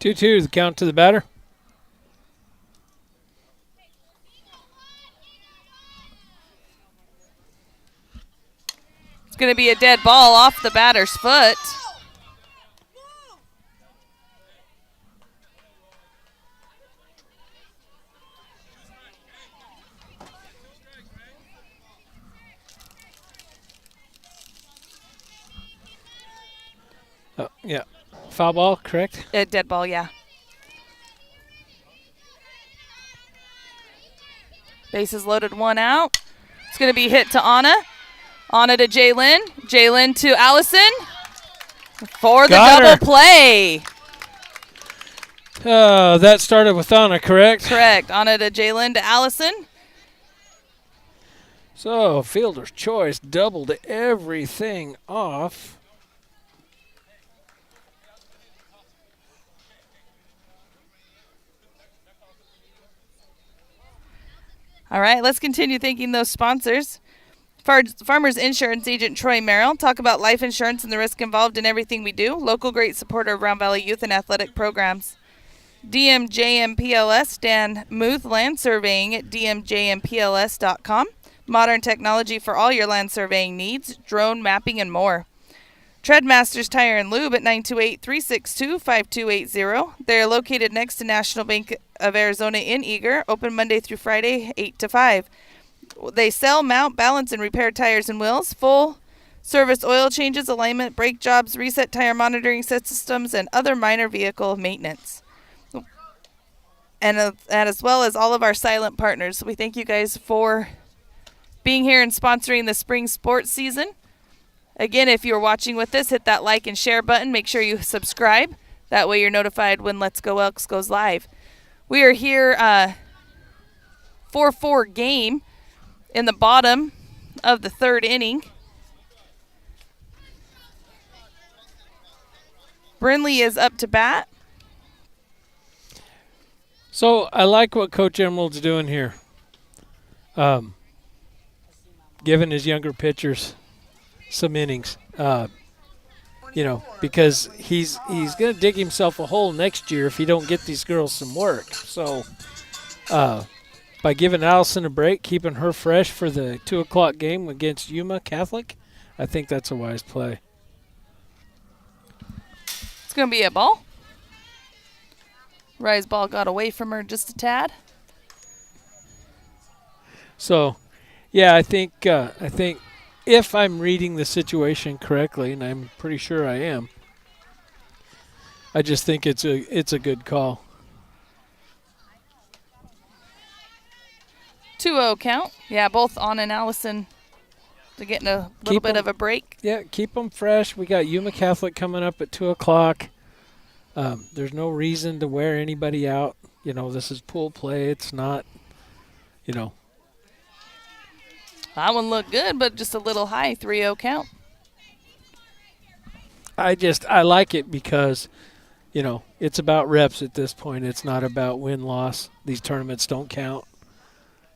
Two, the count to the batter. It's going to be a dead ball off the batter's foot. Oh, yeah. Foul ball, correct? A dead ball, yeah. Bases loaded, 1 out. It's going to be hit to Anna. Anna to Jaylin. Jaylin to Allison. For the Got double her. play. That started with Anna, correct? Correct. Anna to Jaylin to Allison. So, fielder's choice doubled everything off. All right, let's continue thanking those sponsors. Farmers Insurance Agent Troy Merrill. Talk about life insurance and the risk involved in everything we do. Local great supporter of Round Valley Youth and Athletic Programs. DMJMPLS, Dan Muth, Land Surveying at dmjmpls.com. Modern technology for all your land surveying needs, drone mapping, and more. Treadmasters Tire and Lube at 928-362-5280. They are located next to National Bank of Arizona in Eager, open Monday through Friday, 8 to 5. They sell, mount, balance, and repair tires and wheels, full service oil changes, alignment, brake jobs, reset tire monitoring systems, and other minor vehicle maintenance. And as well as all of our silent partners. We thank you guys for being here and sponsoring the spring sports season. Again, if you're watching with us, hit that like and share button. Make sure you subscribe. That way you're notified when Let's Go Elks goes live. We are here 4-4 game in the bottom of the 3rd inning. Brinley is up to bat. So I like what Coach Emerald's doing here. Giving his younger pitchers some innings. Because he's going to dig himself a hole next year if he don't get these girls some work. So by giving Allison a break, keeping her fresh for the 2 o'clock game against Yuma Catholic, I think that's a wise play. It's going to be a ball. Rise ball got away from her just a tad. So, yeah, I think if I'm reading the situation correctly, and I'm pretty sure I am, I just think it's a good call. 2-0 count. Yeah, both On and Allison are getting a little bit of a break. Yeah, keep them fresh. We got Yuma Catholic coming up at 2 o'clock. There's no reason to wear anybody out. This is pool play. It's not, That one looked good, but just a little high. 3-0 count. I like it because, it's about reps at this point. It's not about win-loss. These tournaments don't count.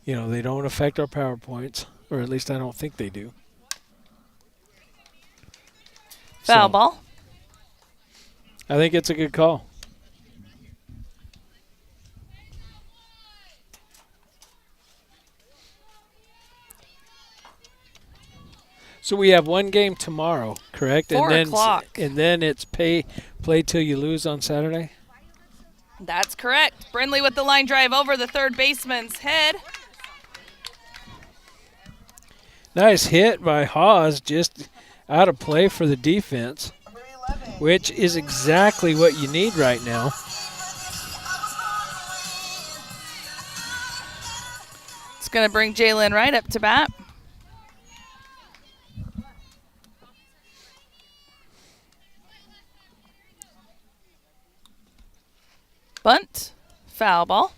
They don't affect our PowerPoints, or at least I don't think they do. Foul ball. I think it's a good call. So we have one game tomorrow, correct? 4 o'clock. And then it's play till you lose on Saturday? That's correct. Brindley with the line drive over the third baseman's head. Nice hit by Hawes, just out of play for the defense, which is exactly what you need right now. It's going to bring Jalen Wright up to bat. Bunt. Foul ball.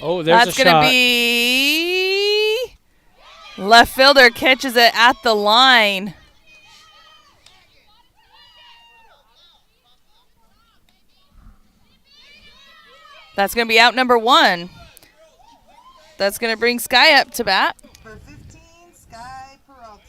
Oh, there's That's a going shot. to be left fielder catches it at the line. That's going to be out number 1. That's going to bring Sky up to bat. For 15, Sky Peralta.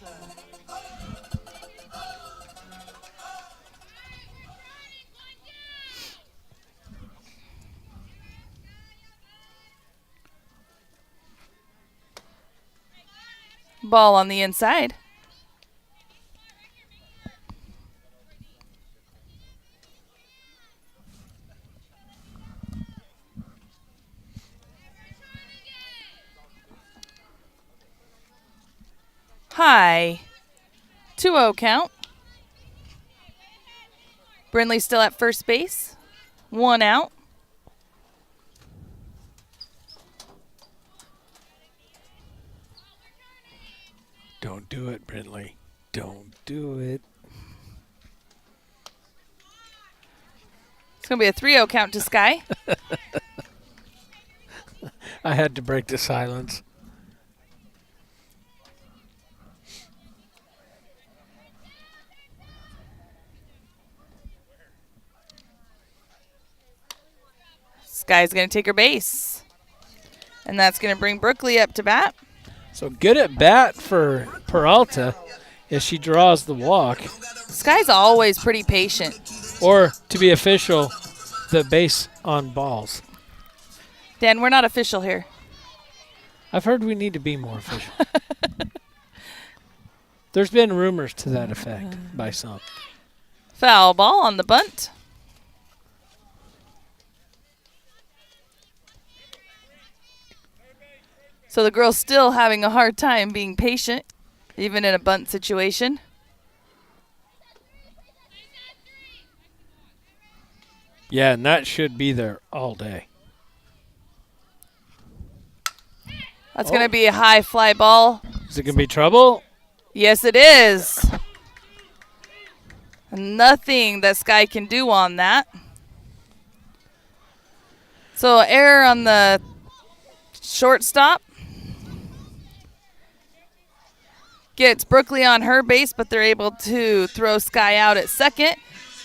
Ball on the inside. High. 2-0 count. Brindley still at first base. 1 out. Don't do it, Brindley. Don't do it. It's going to be a 3-0 count to Sky. I had to break the silence. Sky's going to take her base. And that's going to bring Brookley up to bat. So good at bat for Peralta as she draws the walk. Sky's always pretty patient. Or, to be official, the base on balls. Dan, we're not official here. I've heard we need to be more official. There's been rumors to that effect by some. Foul ball on the bunt. So the girl's still having a hard time being patient, even in a bunt situation. Yeah, and that should be there all day. That's going to be a high fly ball Is it going to be trouble? Yes, it is. Nothing that Sky can do on that. So error on the shortstop. Gets Brookley on her base, but they're able to throw Sky out at second.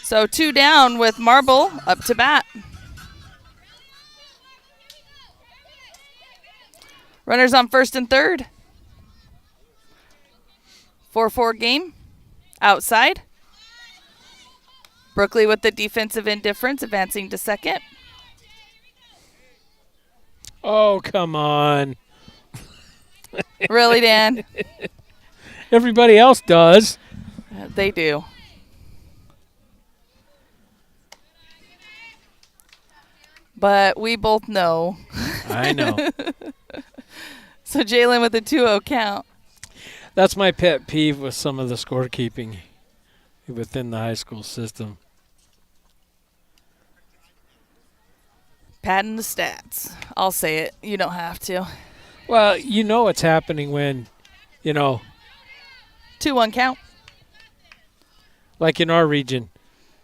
So 2 down with Marble up to bat. Runners on first and third. 4-4 game. Outside. Brookley with the defensive indifference, advancing to second. Oh, come on. Really, Dan? Everybody else does. They do. But we both know. I know. So Jalen with a 2-0 count. That's my pet peeve with some of the scorekeeping within the high school system. Padding the stats. I'll say it. You don't have to. Well, you know what's happening when, 2-1 count. like in our region,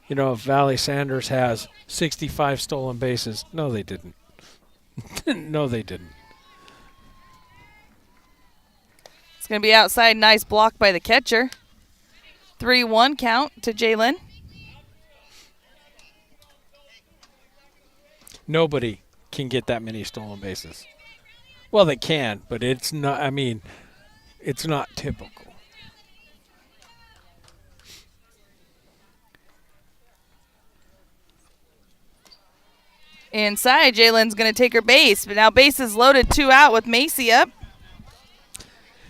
if Valley Sanders has 65 stolen bases. No, they didn't. No, they didn't. It's going to be outside. Nice block by the catcher. 3-1 count to Jalen. Nobody can get that many stolen bases. Well, they can, but it's not, it's not typical. Inside, Jalen's going to take her base. But now base is loaded, 2 out with Macy up.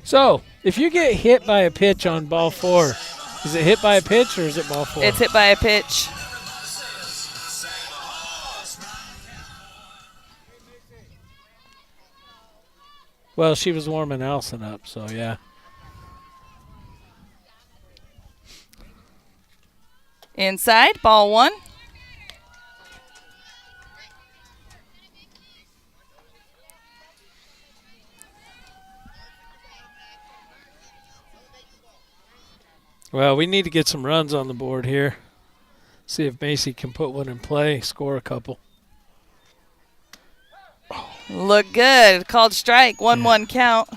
So, if you get hit by a pitch on ball 4, is it hit by a pitch or is it ball 4? It's hit by a pitch. Well, she was warming Allison up, so yeah. Inside, ball 1. Well, we need to get some runs on the board here. See if Macy can put one in play, score a couple. Look good. Called strike. 1-1 count.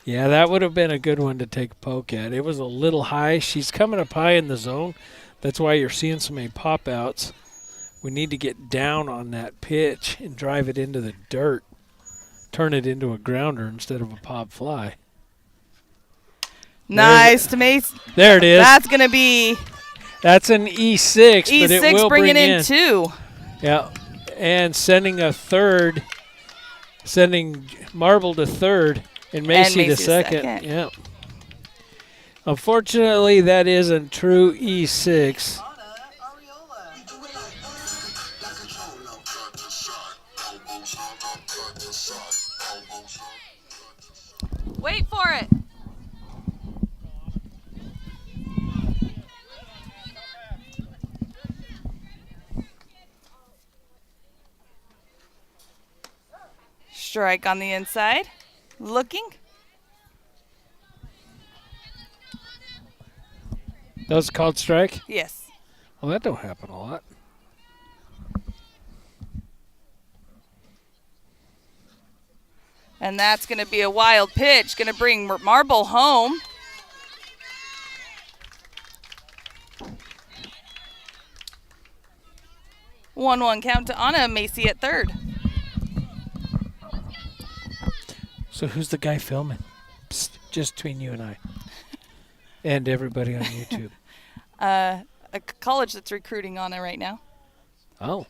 Yeah, that would have been a good one to take a poke at. It was a little high. She's coming up high in the zone. That's why you're seeing so many pop-outs. We need to get down on that pitch and drive it into the dirt. Turn it into a grounder instead of a pop fly. Nice to Macy. There it is. That's going to be That's an E6, but it will bringing bring in 2. Yeah, and sending Marble to third and Macy to second. Yeah. Unfortunately, that is a true E6. Wait for it. Strike on the inside. Looking. That was called strike? Yes. Well, that don't happen a lot. And that's going to be a wild pitch. Going to bring Marble home. One count to Anna. Macy at third. So who's the guy filming? Psst, just between you and I. And everybody on YouTube. A college that's recruiting Anna right now. Oh.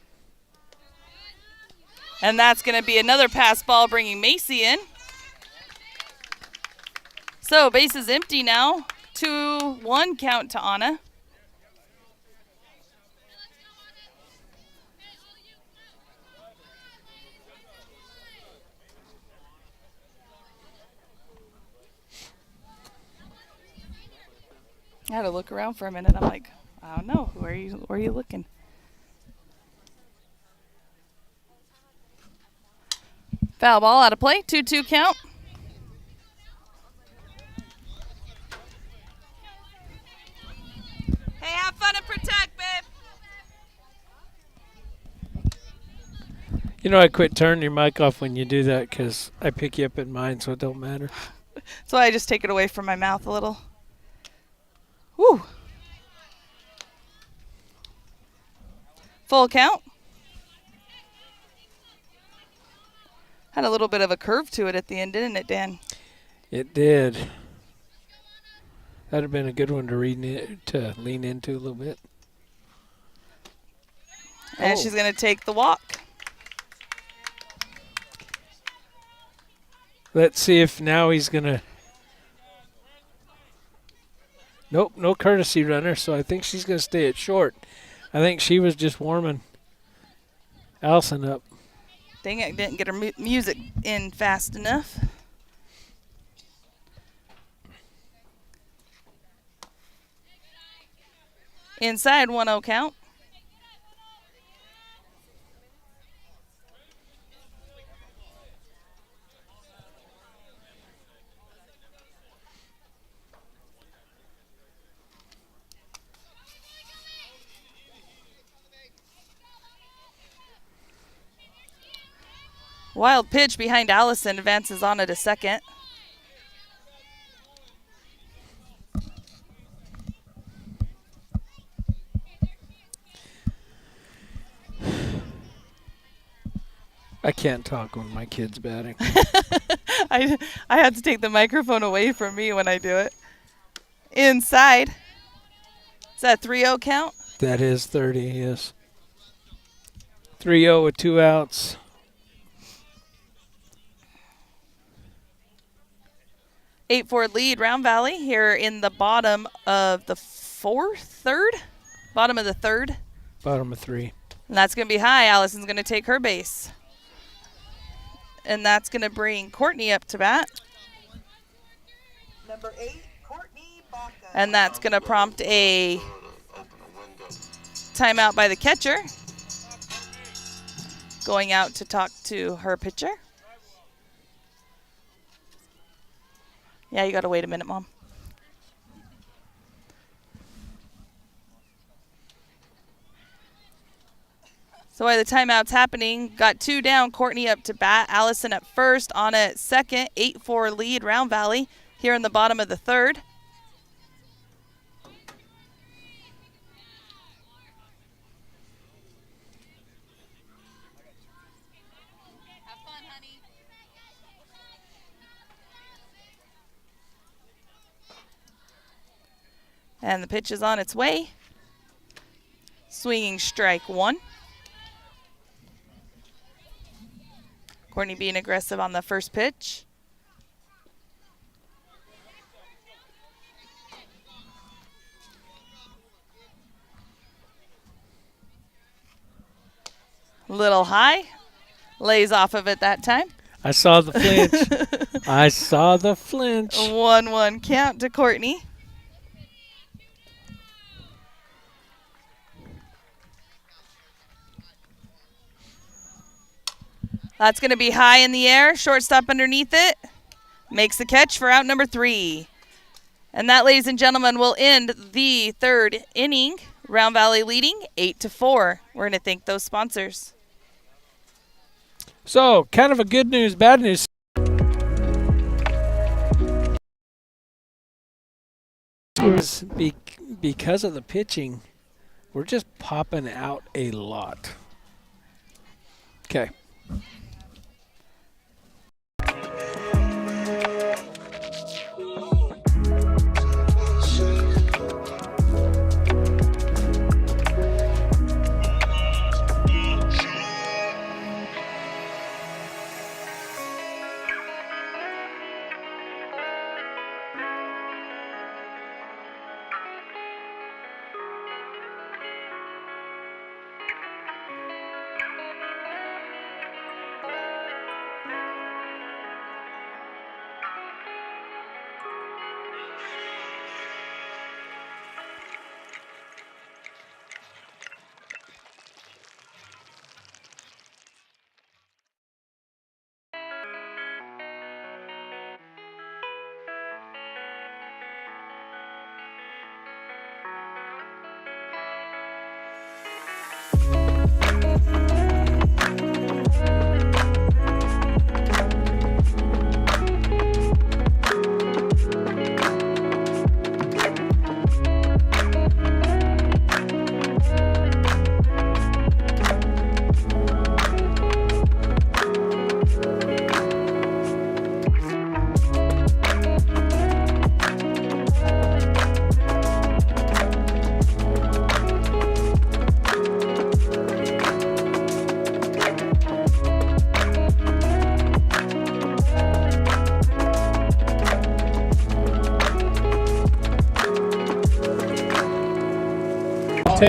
And that's going to be another pass ball bringing Macy in. So base is empty now. 2-1 count to Anna. I had to look around for a minute. I'm like, I don't know. Where are you looking? Foul ball out of play. 2-2 count. Have fun and protect, babe. You know, I quit turning your mic off when you do that because I pick you up in mine, so it don't matter. That's why I just take it away from my mouth a little. Woo. Full count. Had a little bit of a curve to it at the end, didn't it, Dan? It did. That'd have been a good one to lean into a little bit. And she's going to take the walk. Let's see if now he's going to... Nope, no courtesy runner, so I think she's going to stay at short. I think she was just warming Allison up. Dang it, didn't get her music in fast enough. Inside 1-0 count. Wild pitch behind Allison, advances on it a second. I can't talk when my kid's batting. I had to take the microphone away from me when I do it. Inside. Is that 3-0 count? That is 30, yes. 3-0 with 2 outs. 8-4 lead, Round Valley here in the bottom of the bottom of the third. Bottom of 3. And that's going to be high. Allison's going to take her base. And that's going to bring Courtney up to bat. Number 8, Courtney Baca. And that's going to prompt a timeout by the catcher. Going out to talk to her pitcher. Yeah, you got to wait a minute, Mom. So while the timeout's happening, got 2 down, Courtney up to bat, Allison at first, on at second, 8-4 lead, Round Valley here in the bottom of the third. Have fun, honey. And the pitch is on its way. Swinging strike 1. Courtney being aggressive on the first pitch. Little high. Lays off of it that time. I saw the flinch. I saw the flinch. 1-1 count to Courtney. That's going to be high in the air. Shortstop underneath it. Makes the catch for out number 3. And that, ladies and gentlemen, will end the third inning. Round Valley leading 8-4. We're going to thank those sponsors. So, kind of a good news, bad news. Because of the pitching, we're just popping out a lot. Okay.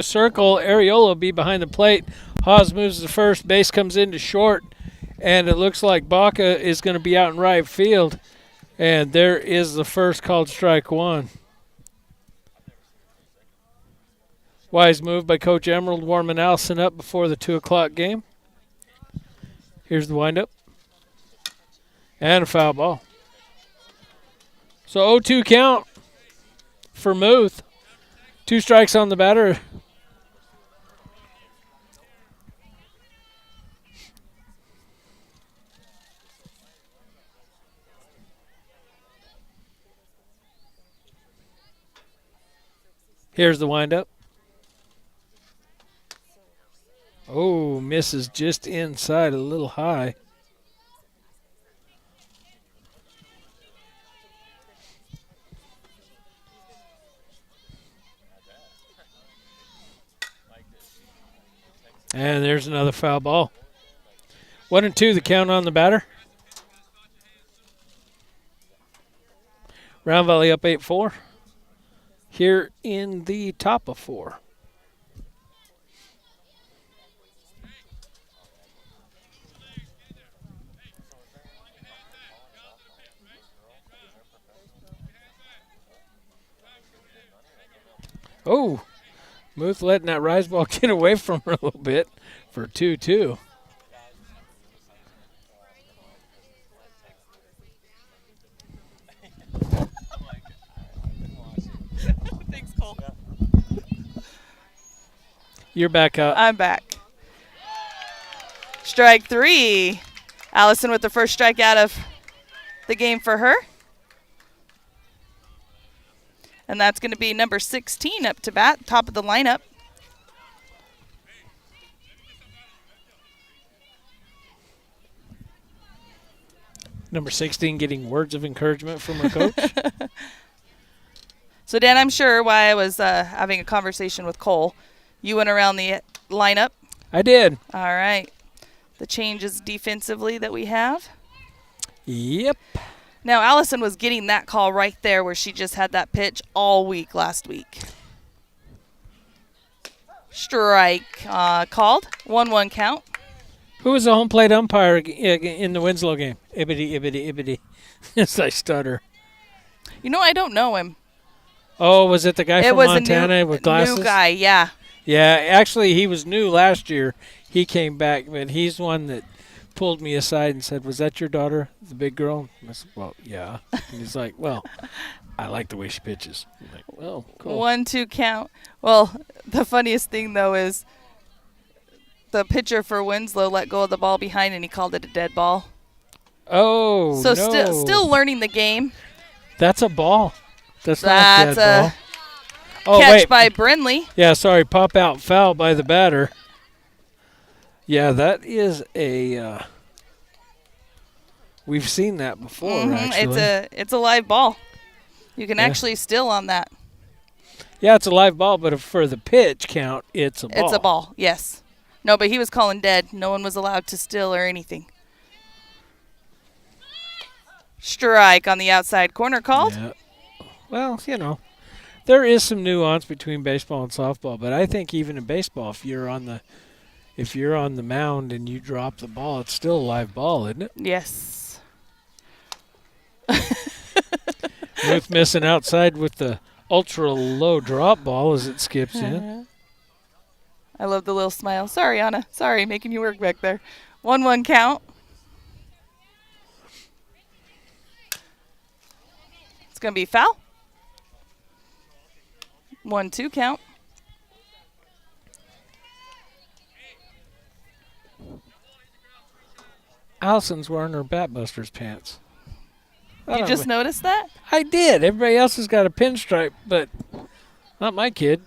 Circle, Areola will be behind the plate. Haas moves to first, base comes into short, and it looks like Baca is going to be out in right field. And there is the first called strike one. Wise move by Coach Emerald, warming Allison up before the 2 o'clock game. Here's the windup. And a foul ball. So 0-2 count for Muth. 2 strikes on the batter. Here's the windup. Oh, misses just inside, a little high. And there's another foul ball. 1-2, the count on the batter. Round Valley up 8-4. Here in the top of 4. Oh, Muth letting that rise ball get away from her a little bit for 2-2. Thanks, Cole. You're back up. I'm back. Strike 3. Allison with the first strikeout of the game for her. And that's going to be number 16 up to bat, top of the lineup. Number 16 getting words of encouragement from her coach. So, Dan, I'm sure while I was having a conversation with Cole, you went around the lineup. I did. All right. The changes defensively that we have. Yep. Now, Allison was getting that call right there where she just had that pitch all week last week. Strike called. 1-1 count. Who was the home plate umpire in the Winslow game? Ibbity. Yes, I stutter. You know, I don't know him. Oh, was it the guy It from was Montana with glasses? New guy, yeah. Yeah, actually, he was new last year. He came back, but he's one that pulled me aside and said, "Was that your daughter, the big girl?" I said, "Well, yeah." And he's like, "Well, I like the way she pitches." I'm like, "Well, cool." 1-2 count. Well, the funniest thing, though, is the pitcher for Winslow let go of the ball behind, and he called it a dead ball. Oh, So no. still learning the game. That's a ball. That's not a That's dead ball. Oh, catch wait. by Brinley. Yeah, sorry, pop out foul by the batter. Yeah, that is a we've seen that before, actually. It's a live ball. You can actually still on that. Yeah, it's a live ball, but for the pitch count, it's a ball. It's a ball, yes. No, but he was calling dead. No one was allowed to steal or anything. Strike on the outside corner called. Yeah. Well, you know, there is some nuance between baseball and softball, but I think even in baseball, if you're on the mound and you drop the ball, it's still a live ball, isn't it? Yes. Ruth missing outside with the ultra low drop ball as it skips in. I love the little smile. Sorry, Anna. Sorry, making you work back there. 1-1 count. It's going to be foul. 1-2 count. Allison's wearing her Batbusters pants. You just noticed that? I did. Everybody else has got a pinstripe, but not my kid.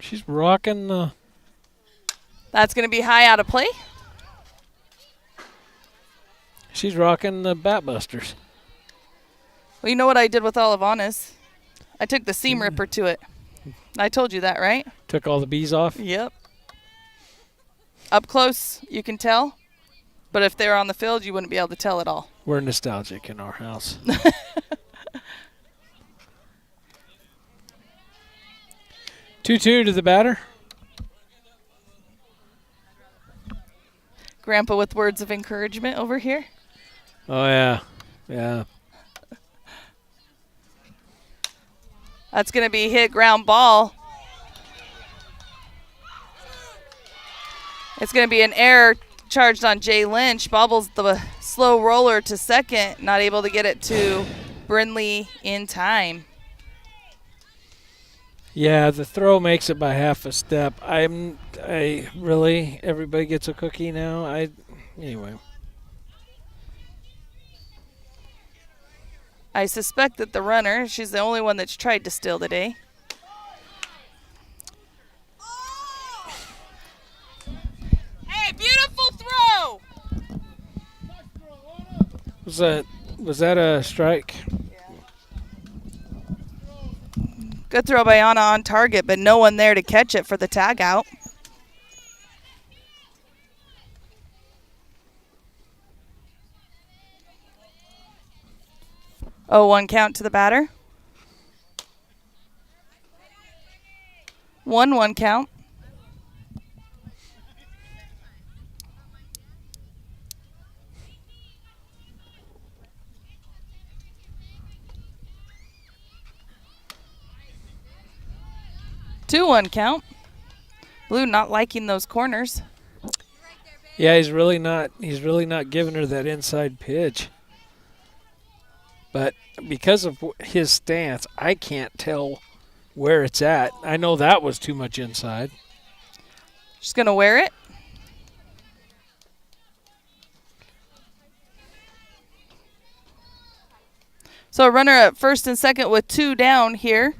She's rocking the... That's going to be high out of play. She's rocking the Batbusters. Well, you know what I did with all of Anna's? I took the seam ripper to it. I told you that, right? Took all the bees off? Yep. Up close, you can tell. But if they were on the field, you wouldn't be able to tell at all. We're nostalgic in our house. 2-2 to the batter. Grandpa with words of encouragement over here. Oh, yeah. Yeah. That's going to be hit ground ball. It's going to be an error charged on Jay Lynch. Bobbles the slow roller to second, not able to get it to Brindley in time. Yeah, the throw makes it by half a step. I really, everybody gets a cookie now. Anyway. I suspect that the runner, she's the only one that's tried to steal today. Hey, beautiful throw! Was that a strike? Good throw by Anna on target, but no one there to catch it for the tag out. Oh, 1 count to the batter. 1-1 count. Two 1 count. Blue not liking those corners. Yeah, he's really not giving her that inside pitch. But because of his stance, I can't tell where it's at. I know that was too much inside. Just going to wear it. So a runner at first and second with 2 down here.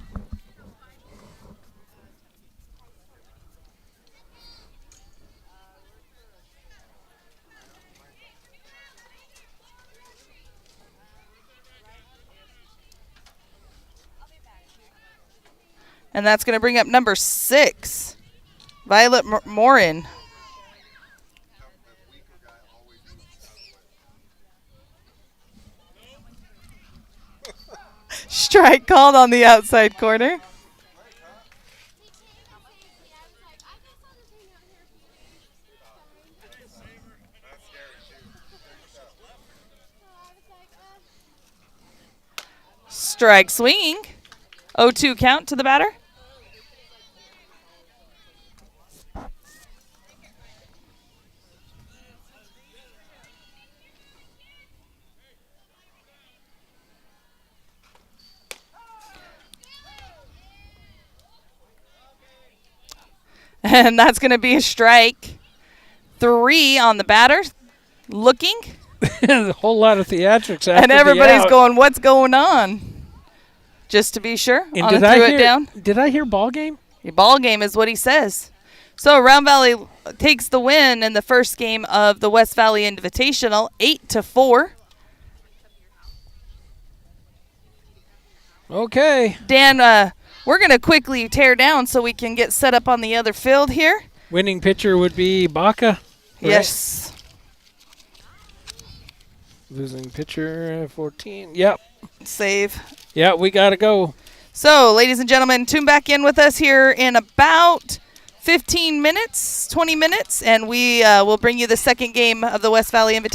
And that's going to bring up number 6, Violet Morin. Strike called on the outside corner. Strike swinging. 0-2 count to the batter. And that's going to be a strike. 3 on the batter. Looking. A whole lot of theatrics after And everybody's the out. going, what's going on? Just to be sure. And Anna threw it down. Did I hear ball game? Your ball game is what he says. So Round Valley takes the win in the first game of the West Valley Invitational, 8-4. Okay. Dan, we're going to quickly tear down so we can get set up on the other field here. Winning pitcher would be Baca. Right? Yes. Losing pitcher 14. Yep. Save. Yeah, we got to go. So, ladies and gentlemen, tune back in with us here in about 15 minutes, 20 minutes, and we will bring you the second game of the West Valley Invitational.